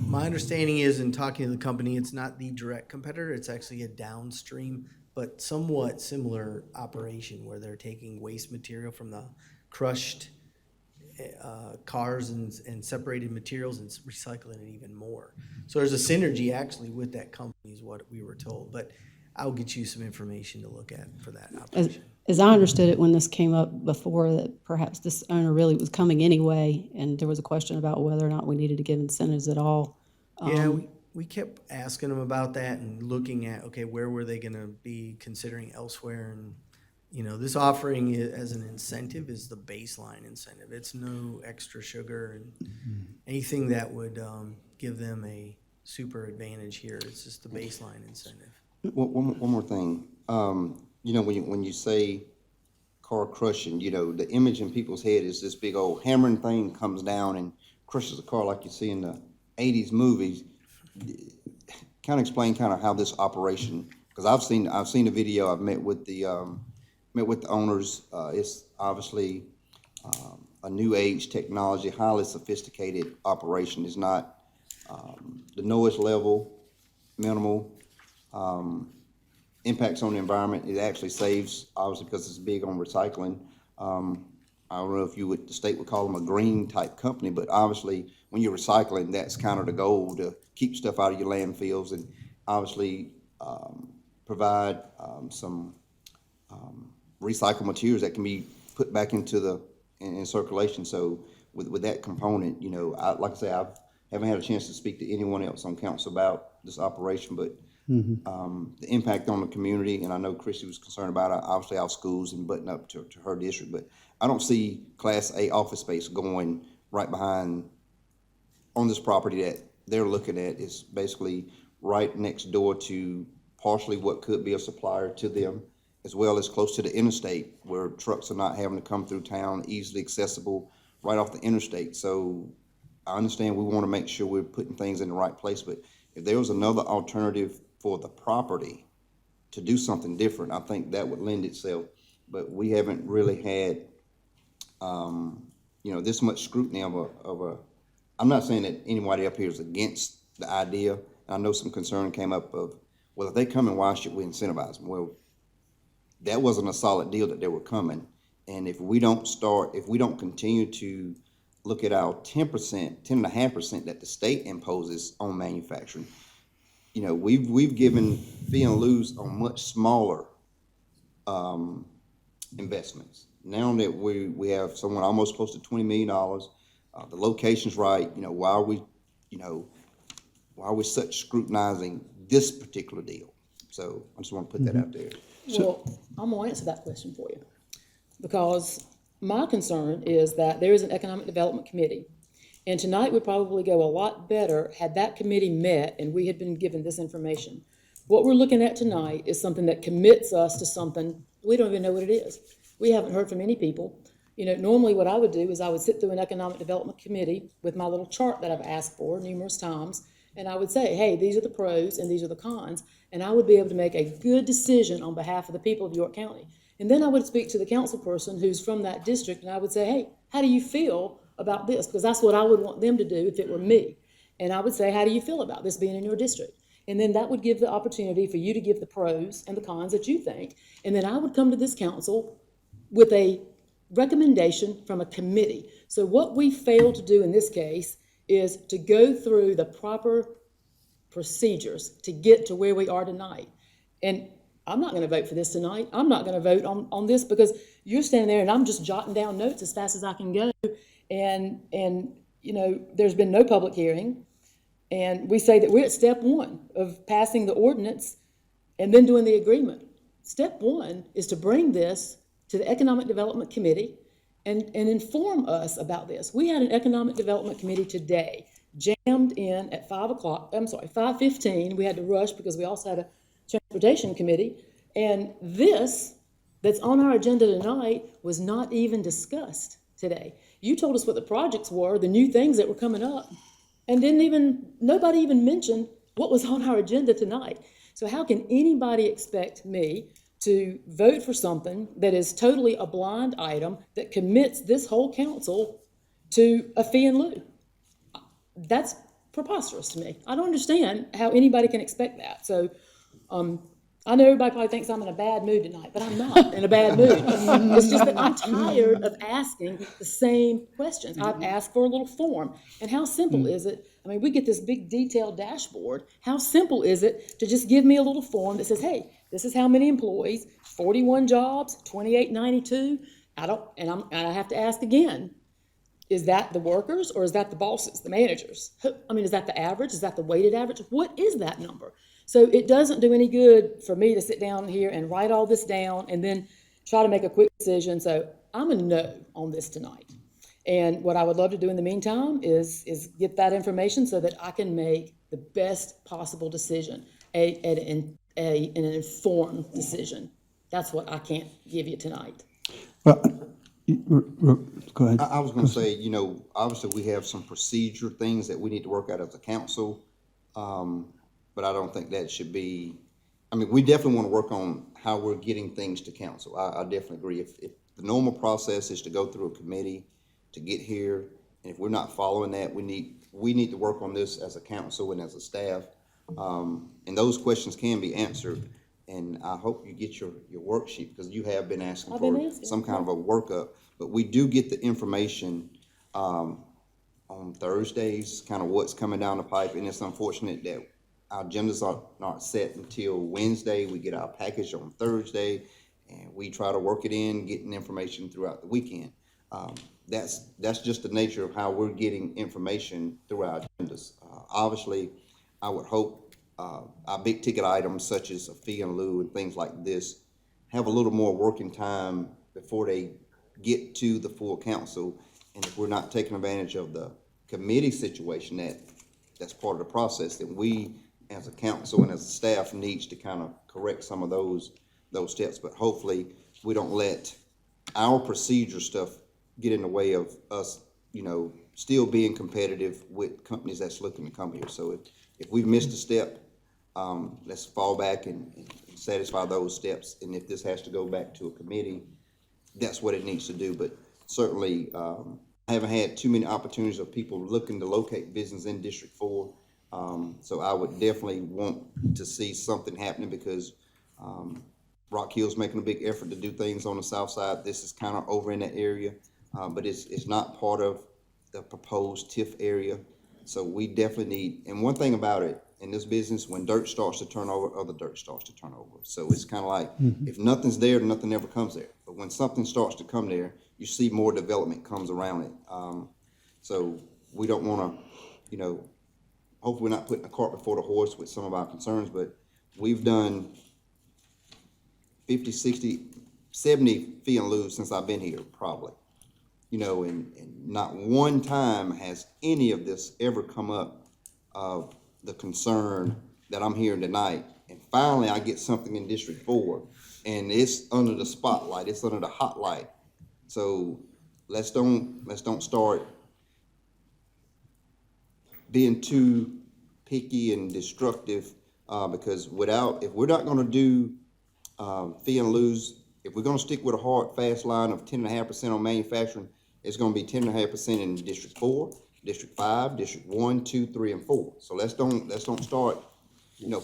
My understanding is, in talking to the company, it's not the direct competitor. It's actually a downstream, but somewhat similar operation where they're taking waste material from the crushed cars and separated materials and recycling it even more. So there's a synergy actually with that company is what we were told, but I'll get you some information to look at for that operation. As I understood it when this came up before, that perhaps this owner really was coming anyway, and there was a question about whether or not we needed to give incentives at all. Yeah, we kept asking them about that and looking at, okay, where were they gonna be considering elsewhere? And, this offering as an incentive is the baseline incentive. It's no extra sugar and anything that would give them a super advantage here. It's just the baseline incentive. One more thing. When you say car crushing, the image in people's head is this big old hammering thing comes down and crushes a car like you see in the 80s movies. Kind of explain how this operation, because I've seen the video. I've met with the owners. It's obviously a new age technology, highly sophisticated operation. It's not, the noise level, minimal, impacts on the environment. It actually saves, obviously, because it's big on recycling. I don't know if the state would call them a green type company, but obviously, when you're recycling, that's kind of the goal, to keep stuff out of your landfills and obviously, provide, some, recycled materials that can be put back into in circulation. So with that component, you know, like I say, I haven't had a chance to speak to anyone else on council about this operation, but the impact on the community, and I know Christy was concerned about obviously our schools and butting up to her district, but I don't see Class A office space going right behind on this property that they're looking at. Is basically right next door to partially what could be a supplier to them, as well as close to the interstate where trucks are not having to come through town, easily accessible right off the interstate. So I understand we want to make sure we're putting things in the right place, but if there was another alternative for the property to do something different, I think that would lend itself. But we haven't really had, you know, this much scrutiny of a, I'm not saying that anybody up here is against the idea. I know some concern came up of, well, if they come in, why should we incentivize them? Well, that wasn't a solid deal that they were coming. And if we don't continue to look at our 10.5% that the state imposes on manufacturing, you know, we've given fee and lieu's on much smaller investments. Now that we have someone almost close to $20 million, the location's right. You know, why are we such scrutinizing this particular deal? So I just want to put that out there. Well, I'm gonna answer that question for you, because my concern is that there is an economic development committee, and tonight would probably go a lot better had that committee met and we had been given this information. What we're looking at tonight is something that commits us to something, we don't even know what it is. We haven't heard from any people. You know, normally what I would do is I would sit through an economic development committee with my little chart that I've asked for numerous times, and I would say, hey, these are the pros and these are the cons, and I would be able to make a good decision on behalf of the people of York County. And then I would speak to the council person who's from that district, and I would say, hey, how do you feel about this? Because that's what I would want them to do if it were me. And I would say, how do you feel about this being in your district? And then that would give the opportunity for you to give the pros and the cons that you think. And then I would come to this council with a recommendation from a committee. So what we failed to do in this case is to go through the proper procedures to get to where we are tonight. And I'm not going to vote for this tonight. I'm not going to vote on this because you're standing there and I'm just jotting down notes as fast as I can go. And you know, there's been no public hearing. And we say that we're at step one of passing the ordinance and then doing the agreement. Step one is to bring this to the Economic Development Committee and inform us about this. We had an Economic Development Committee today, jammed in at 5:15. We had to rush because we also had a Transportation Committee. And this that's on our agenda tonight was not even discussed today. You told us what the projects were, the new things that were coming up, and nobody even mentioned what was on our agenda tonight. So how can anybody expect me to vote for something that is totally a blind item that commits this whole council to a fee and lieu? That's preposterous to me. I don't understand how anybody can expect that. So I know everybody probably thinks I'm in a bad mood tonight, but I'm not in a bad mood. It's just that I'm tired of asking the same questions. I've asked for a little form. And how simple is it? I mean, we get this big detailed dashboard. How simple is it to just give me a little form that says, hey, this is how many employees, 41 jobs, 2892. And I have to ask again, is that the workers or is that the bosses, the managers? I mean, is that the average? Is that the weighted average? What is that number? So it doesn't do any good for me to sit down here and write all this down and then try to make a quick decision. So I'm a no on this tonight. And what I would love to do in the meantime is get that information so that I can make the best possible decision, an informed decision. That's what I can't give you tonight. Well, go ahead. I was going to say, you know, obviously we have some procedure things that we need to work out as a council, but I don't think that should be, I mean, we definitely want to work on how we're getting things to council. I definitely agree. If the normal process is to go through a committee to get here. And if we're not following that, we need to work on this as a council and as a staff. And those questions can be answered. And I hope you get your worksheet, because you have been asking I've for been asking, some kind of a workup. But we do get the information on Thursdays, kind of what's coming down the pipe. And it's unfortunate that our agendas are not set until Wednesday. We get our package on Thursday, and we try to work it in, getting information throughout the weekend. That's just the nature of how we're getting information through our agendas. Obviously, I would hope our big ticket items such as a fee in lieu and things like this have a little more working time before they get to the full council. And if we're not taking advantage of the committee situation that's part of the process, then we as a council and as a staff needs to kind of correct some of those steps. But hopefully we don't let our procedure stuff get in the way of us, still being competitive with companies that's looking to come here. So if we've missed a step, let's fall back and satisfy those steps. And if this has to go back to a committee, that's what it needs to do. But certainly, I haven't had too many opportunities of people looking to locate business in District 4. So I would definitely want to see something happening, because Rock Hill's making a big effort to do things on the south side. This is kind of over in that area, but it's not part of the proposed TIF area. So we definitely need, and one thing about it, in this business, when dirt starts to turn over, other dirt starts to turn over. So it's kind of like, if nothing's there, nothing ever comes there. But when something starts to come there, you see more development comes around it. So we don't want to, hopefully we're not putting the cart before the horse with some of our concerns, but we've done 50, 60, 70 fee and lieu since I've been here, probably. And not one time has any of this ever come up of the concern that I'm hearing tonight. And finally, I get something in District 4, and it's under the spotlight, it's under the hot light. So let's don't start being too picky and destructive, because if we're not going to do fee and lieu's, if we're going to stick with a hard, fast line of 10.5% on manufacturing, it's going to be 10.5% in District 4, District 5, District 1, 2, 3, and 4. So let's don't start,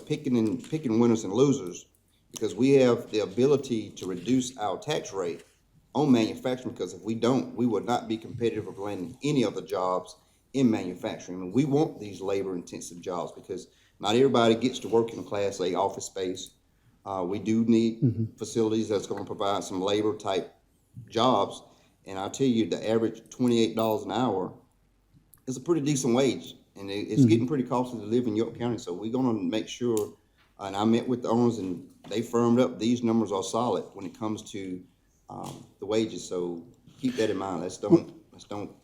picking winners and losers, because we have the ability to reduce our tax rate on manufacturing, because if we don't, we would not be competitive of landing any other jobs in manufacturing. And we want these labor-intensive jobs, because not everybody gets to work in a Class A office space. We do need facilities that's going to provide some labor-type jobs. And I'll tell you, the average $28 an hour is a pretty decent wage, and it's getting pretty costly to live in York County. So we're going to make sure, and I met with the owners, and they firmed up these numbers are solid when it comes to the wages. So keep that in mind. Let's don't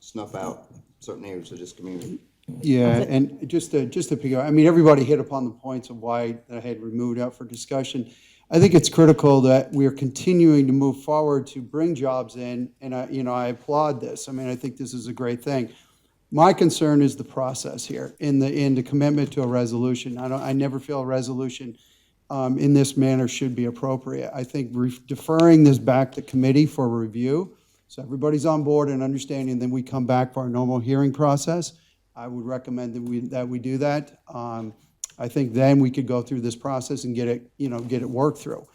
snuff out certain areas of this community. Yeah, and just to pick up, everybody hit upon the points of why I had removed out for discussion. I think it's critical that we are continuing to move forward to bring jobs in, and I applaud this. I think this is a great thing. My concern is the process here, in the commitment to a resolution. I never feel a resolution in this manner should be appropriate. I think deferring this back to committee for review, so everybody's on board and understanding, then we come back for our normal hearing process. I would recommend that we do that. I think then we could go through this process and get it worked through.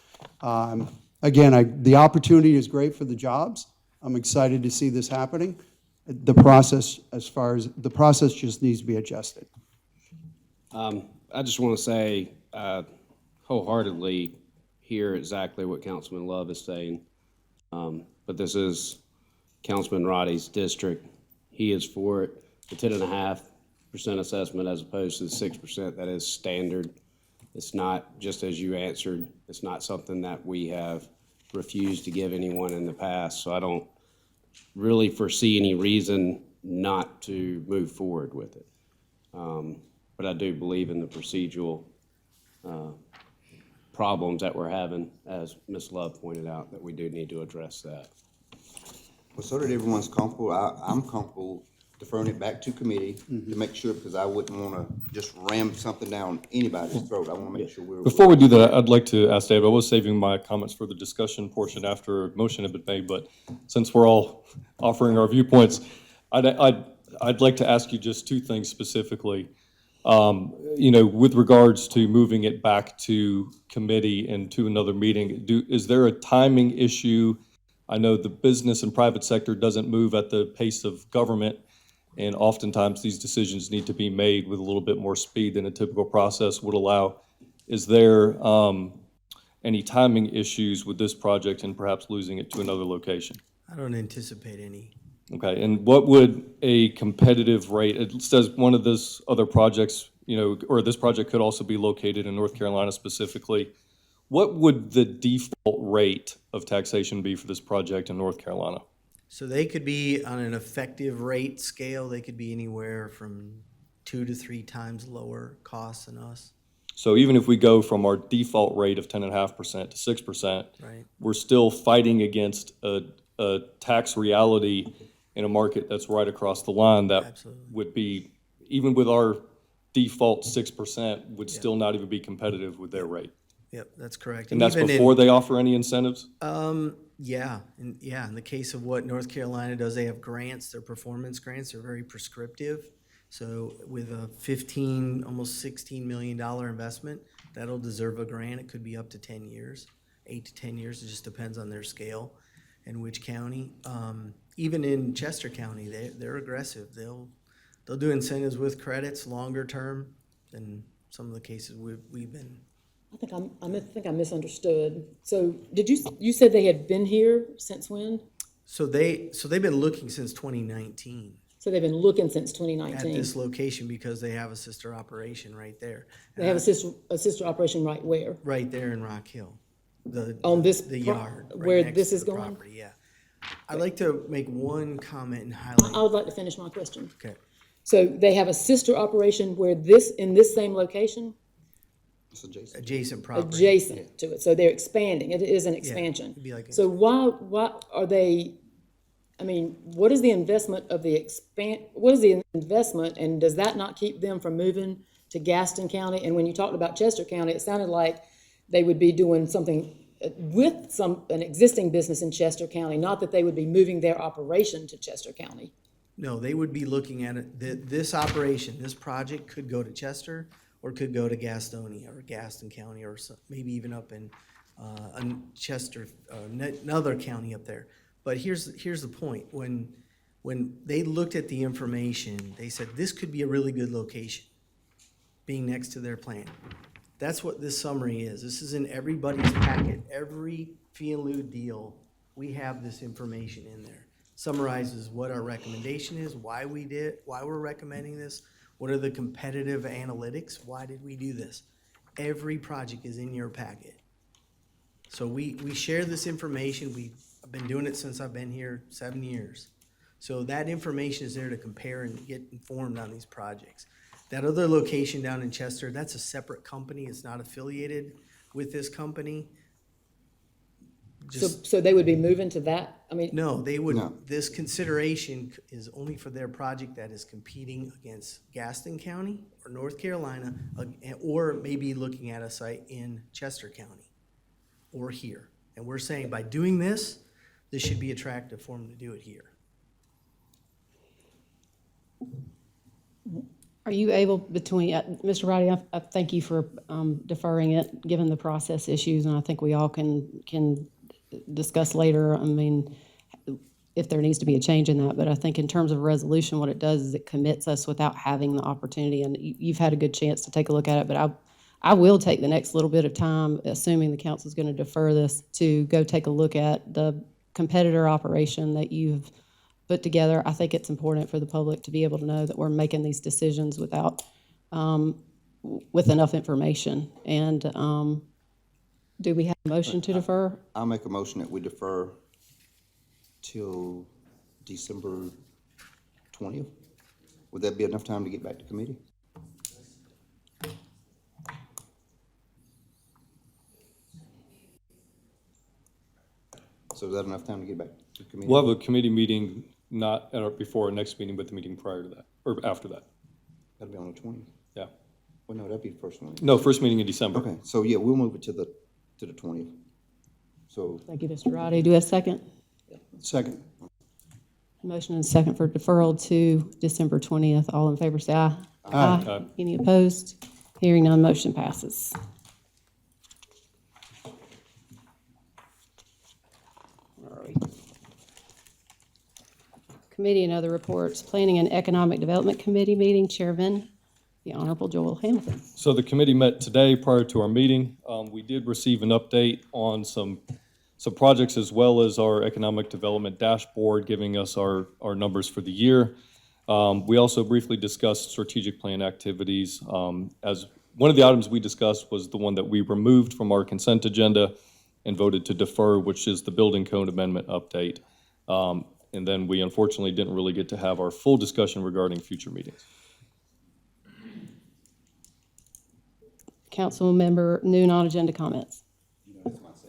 Again, the opportunity is great for the jobs. I'm excited to see this happening. The process just needs to be adjusted. I just want to say, wholeheartedly hear exactly what Councilman Love is saying. But this is Councilman Roddy's district. He is for it. The 10.5% assessment as opposed to the 6%, that is standard. It's not, just as you answered, it's not something that we have refused to give anyone in the past. So I don't really foresee any reason not to move forward with it. But I do believe in the procedural problems that we're having, as Ms. Love pointed out, that we do need to address that. Well, so that everyone's comfortable, I'm comfortable deferring it back to committee to make sure, because I wouldn't wanna just ram something down anybody's throat. I wanna make sure we're. Before we do that, I'd like to ask Dave, I was saving my comments for the discussion portion after a motion had been made, but since we're all offering our viewpoints, I'd like to ask you just two things specifically. With regards to moving it back to committee and to another meeting, is there a timing issue? I know the business and private sector doesn't move at the pace of government, and oftentimes these decisions need to be made with a little bit more speed than a typical process would allow. Is there any timing issues with this project and perhaps losing it to another location? I don't anticipate any. Okay, and what would a competitive rate, it says one of those other projects, or this project could also be located in North Carolina specifically. What would the default rate of taxation be for this project in North Carolina? So they could be on an effective rate scale, they could be anywhere from 2 to 3 times lower cost than us. So even if we go from our default rate of 10.5% to 6%, Right. we're still fighting against a tax reality in a market that's right across the line that Absolutely. would be, even with our default 6%, would still not even be competitive with their rate. Yep, that's correct. And that's even before they offer any incentives? Yeah, in the case of what North Carolina does, they have grants, their performance grants are very prescriptive. So with a almost $16 million investment, that'll deserve a grant. It could be up to 10 years, 8 to 10 years. It just depends on their scale and which county. Even in Chester County, they're aggressive. They'll do incentives with credits longer term than some of the cases we've been. I think I misunderstood. So you said they had been here since when? So they've been looking since 2019 So they've been looking since at 2019. this location because they have a sister operation right there. They have a sister operation right where? Right there in Rock Hill. On this The pro- yard. right where next this to is the going? property, yeah. I'd like to make one comment and I highlight. would like to finish my question. Okay. So they have a sister operation where in this same location? It's adjacent. Adjacent property. Adjacent to it, so they're expanding, it is an expansion. it'd be like So why are they, what is the investment and does that not keep them from moving to Gaston County? And when you talked about Chester County, it sounded like they would be doing something with an existing business in Chester County, not that they would be moving their operation to Chester County. No, they would be looking at it, this operation, this project could go to Chester or could go to Gastonia or Gaston County or maybe even up in Chester, another county up there. But here's the point. When they looked at the information, they said this could be a really good location, being next to their plant. That's what this summary is. This is in everybody's packet. Every fee and lieu deal, we have this information in there. Summarizes what our recommendation is, why we're recommending this, what are the competitive analytics, why did we do this? Every project is in your packet. So we share this information. I've been doing it since I've been here 7 years. So that information is there to compare and get informed on these projects. That other location down in Chester, that's a separate company. It's not affiliated with this company. So they would be moving to that? No, they would, No. this consideration is only for their project that is competing against Gaston County or North Carolina, or maybe looking at a site in Chester County or here. And we're saying by doing this, this should be attractive for them to do it here. Are you able Mr. Roddy, I thank you for deferring it, given the process issues, and I think we all can discuss later, if there needs to be a change in that. But I think in terms of resolution, what it does is it commits us without having the opportunity, and you've had a good chance to take a look at it, but I will take the next little bit of time, assuming the council's going to defer this, to go take a look at the competitor operation that you've put together. I think it's important for the public to be able to know that we're making these decisions with enough information. And do we have a motion to defer? I'll make a motion that we defer till December 20th. Would that be enough time to get back to committee? So is that enough time to get back to committee? We'll have a committee meeting not before our next meeting, but the meeting prior to that, or after that. That'll be on the 20th. Yeah. Well, no, that'd be the first one. No, first meeting in December. Okay, so yeah, we'll move it to the 20th. So, Thank you, Mr. Roddy. Do we have a second? Second. Motion and a second for deferral to December 20th. All in favor, say aye. Aye. Any opposed? Hearing none, motion passes. Where are we? Committee and other reports. Planning and Economic Development Committee meeting, Chairman, the Honorable Joel Hamilton. So the committee met today prior to our meeting. We did receive an update on some projects as well as our economic development dashboard, giving us our numbers for the year. We also briefly discussed strategic plan activities. As one of the items we discussed was the one that we removed from our consent agenda and voted to defer, which is the building code amendment update. And then we unfortunately didn't really get to have our full discussion regarding future meetings. Council member, new non-agenda comments.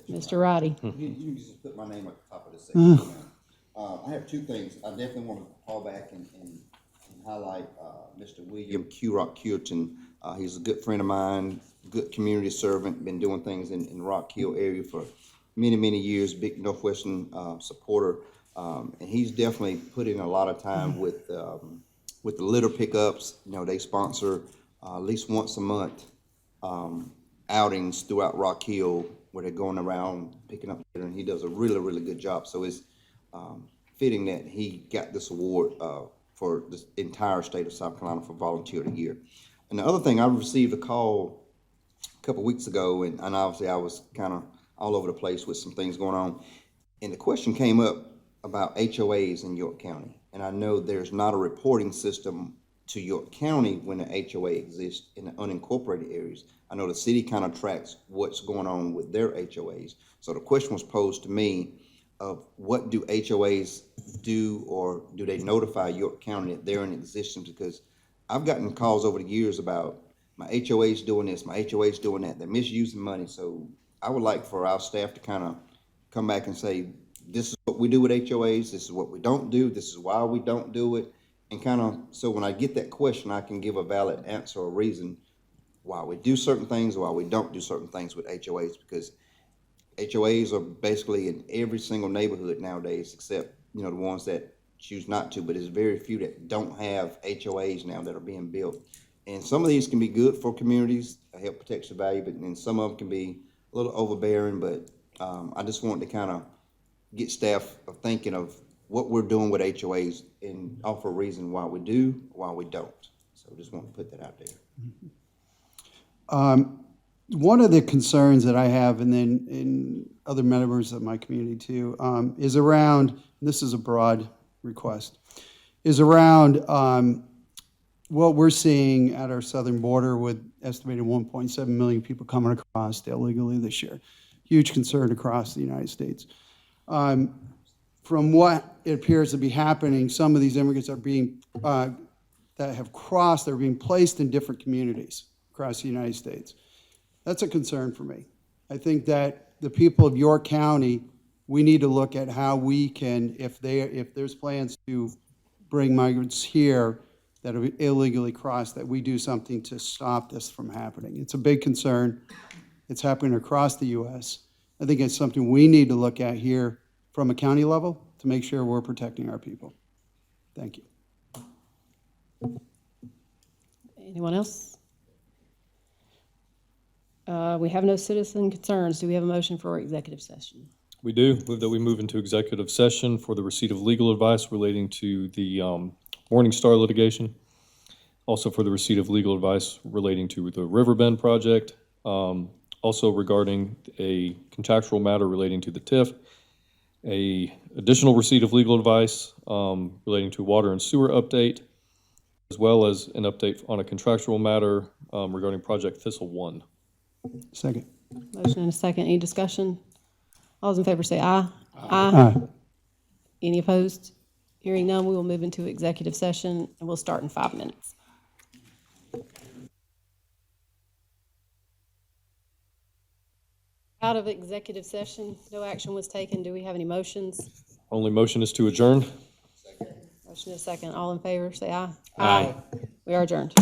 Mr. Roddy. you can just put my name at the top of the section. I have two things. I definitely want to call back and highlight Mr. William Q. Rock Cureton. He's a good friend of mine, good community servant, been doing things in Rock Hill area for many, many years, big Northwestern supporter. And he's definitely put in a lot of time with the litter pickups. You know, they sponsor at least once a month outings throughout Rock Hill where they're going around picking up litter, and he does a really, really good job. So it's fitting that he got this award for the entire state of South Carolina for Volunteer of the Year. And the other thing, I received a call a couple weeks ago, and obviously I was kind of all over the place with some things going on. And the question came up about HOAs in York County. And I know there's not a reporting system to York County when the HOA exists in the unincorporated areas. I know the city kind of tracks what's going on with their HOAs. So the question was posed to me of what do HOAs do, or do they notify York County that they're in existence? Because I've gotten calls over the years about my HOA's doing this, my HOA's doing that, they're misusing money. So I would like for our staff to kind of come back and say, this is what we do with HOAs, this is what we don't do, this is why we don't do it. And kind of, so when I get that question, I can give a valid answer or reason why we do certain things, why we don't do certain things with HOAs, because HOAs are basically in every single neighborhood nowadays, except, you know, the ones that choose not to, but there's very few that don't have HOAs now that are being built. And some of these can be good for communities, help protect the value, but then some of them can be a little overbearing, but I just wanted to kind of get staff thinking of what we're doing with HOAs and offer a reason why we do, why we don't. So just want to put that out there. One of the concerns that I have, and then in other members of my community too, is around, this is a broad request, is around what we're seeing at our southern border with estimated 1.7 million people coming across illegally this year. Huge concern across the United States. From what it appears to be happening, some of these immigrants are being, that have crossed, they're being placed in different communities across the United States. That's a concern for me. I think that the people of York County, we need to look at how we can, if there's plans to bring migrants here that have illegally crossed, that we do something to stop this from happening. It's a big concern. It's happening across the U.S. I think it's something we need to look at here from a county level to make sure we're protecting our people. Thank you. Anyone else? We have no citizen concerns. Do we have a motion for executive session? We do. Move that we move into executive session for the receipt of legal advice relating to the Morningstar litigation. Also for the receipt of legal advice relating to the Riverbend project. Also regarding a contractual matter relating to the TIF. A additional receipt of legal advice relating to water and sewer update, as well as an update on a contractual matter regarding Project Thistle 1. Second. Motion and a second. Any discussion? All those in favor say aye. Aye. Any opposed? Hearing none, we will move into executive session, and we'll start in 5 minutes. Out of executive session, no action was taken. Do we have any motions? Only motion is to adjourn. Motion is second. All in favor, say aye. Aye. We are adjourned.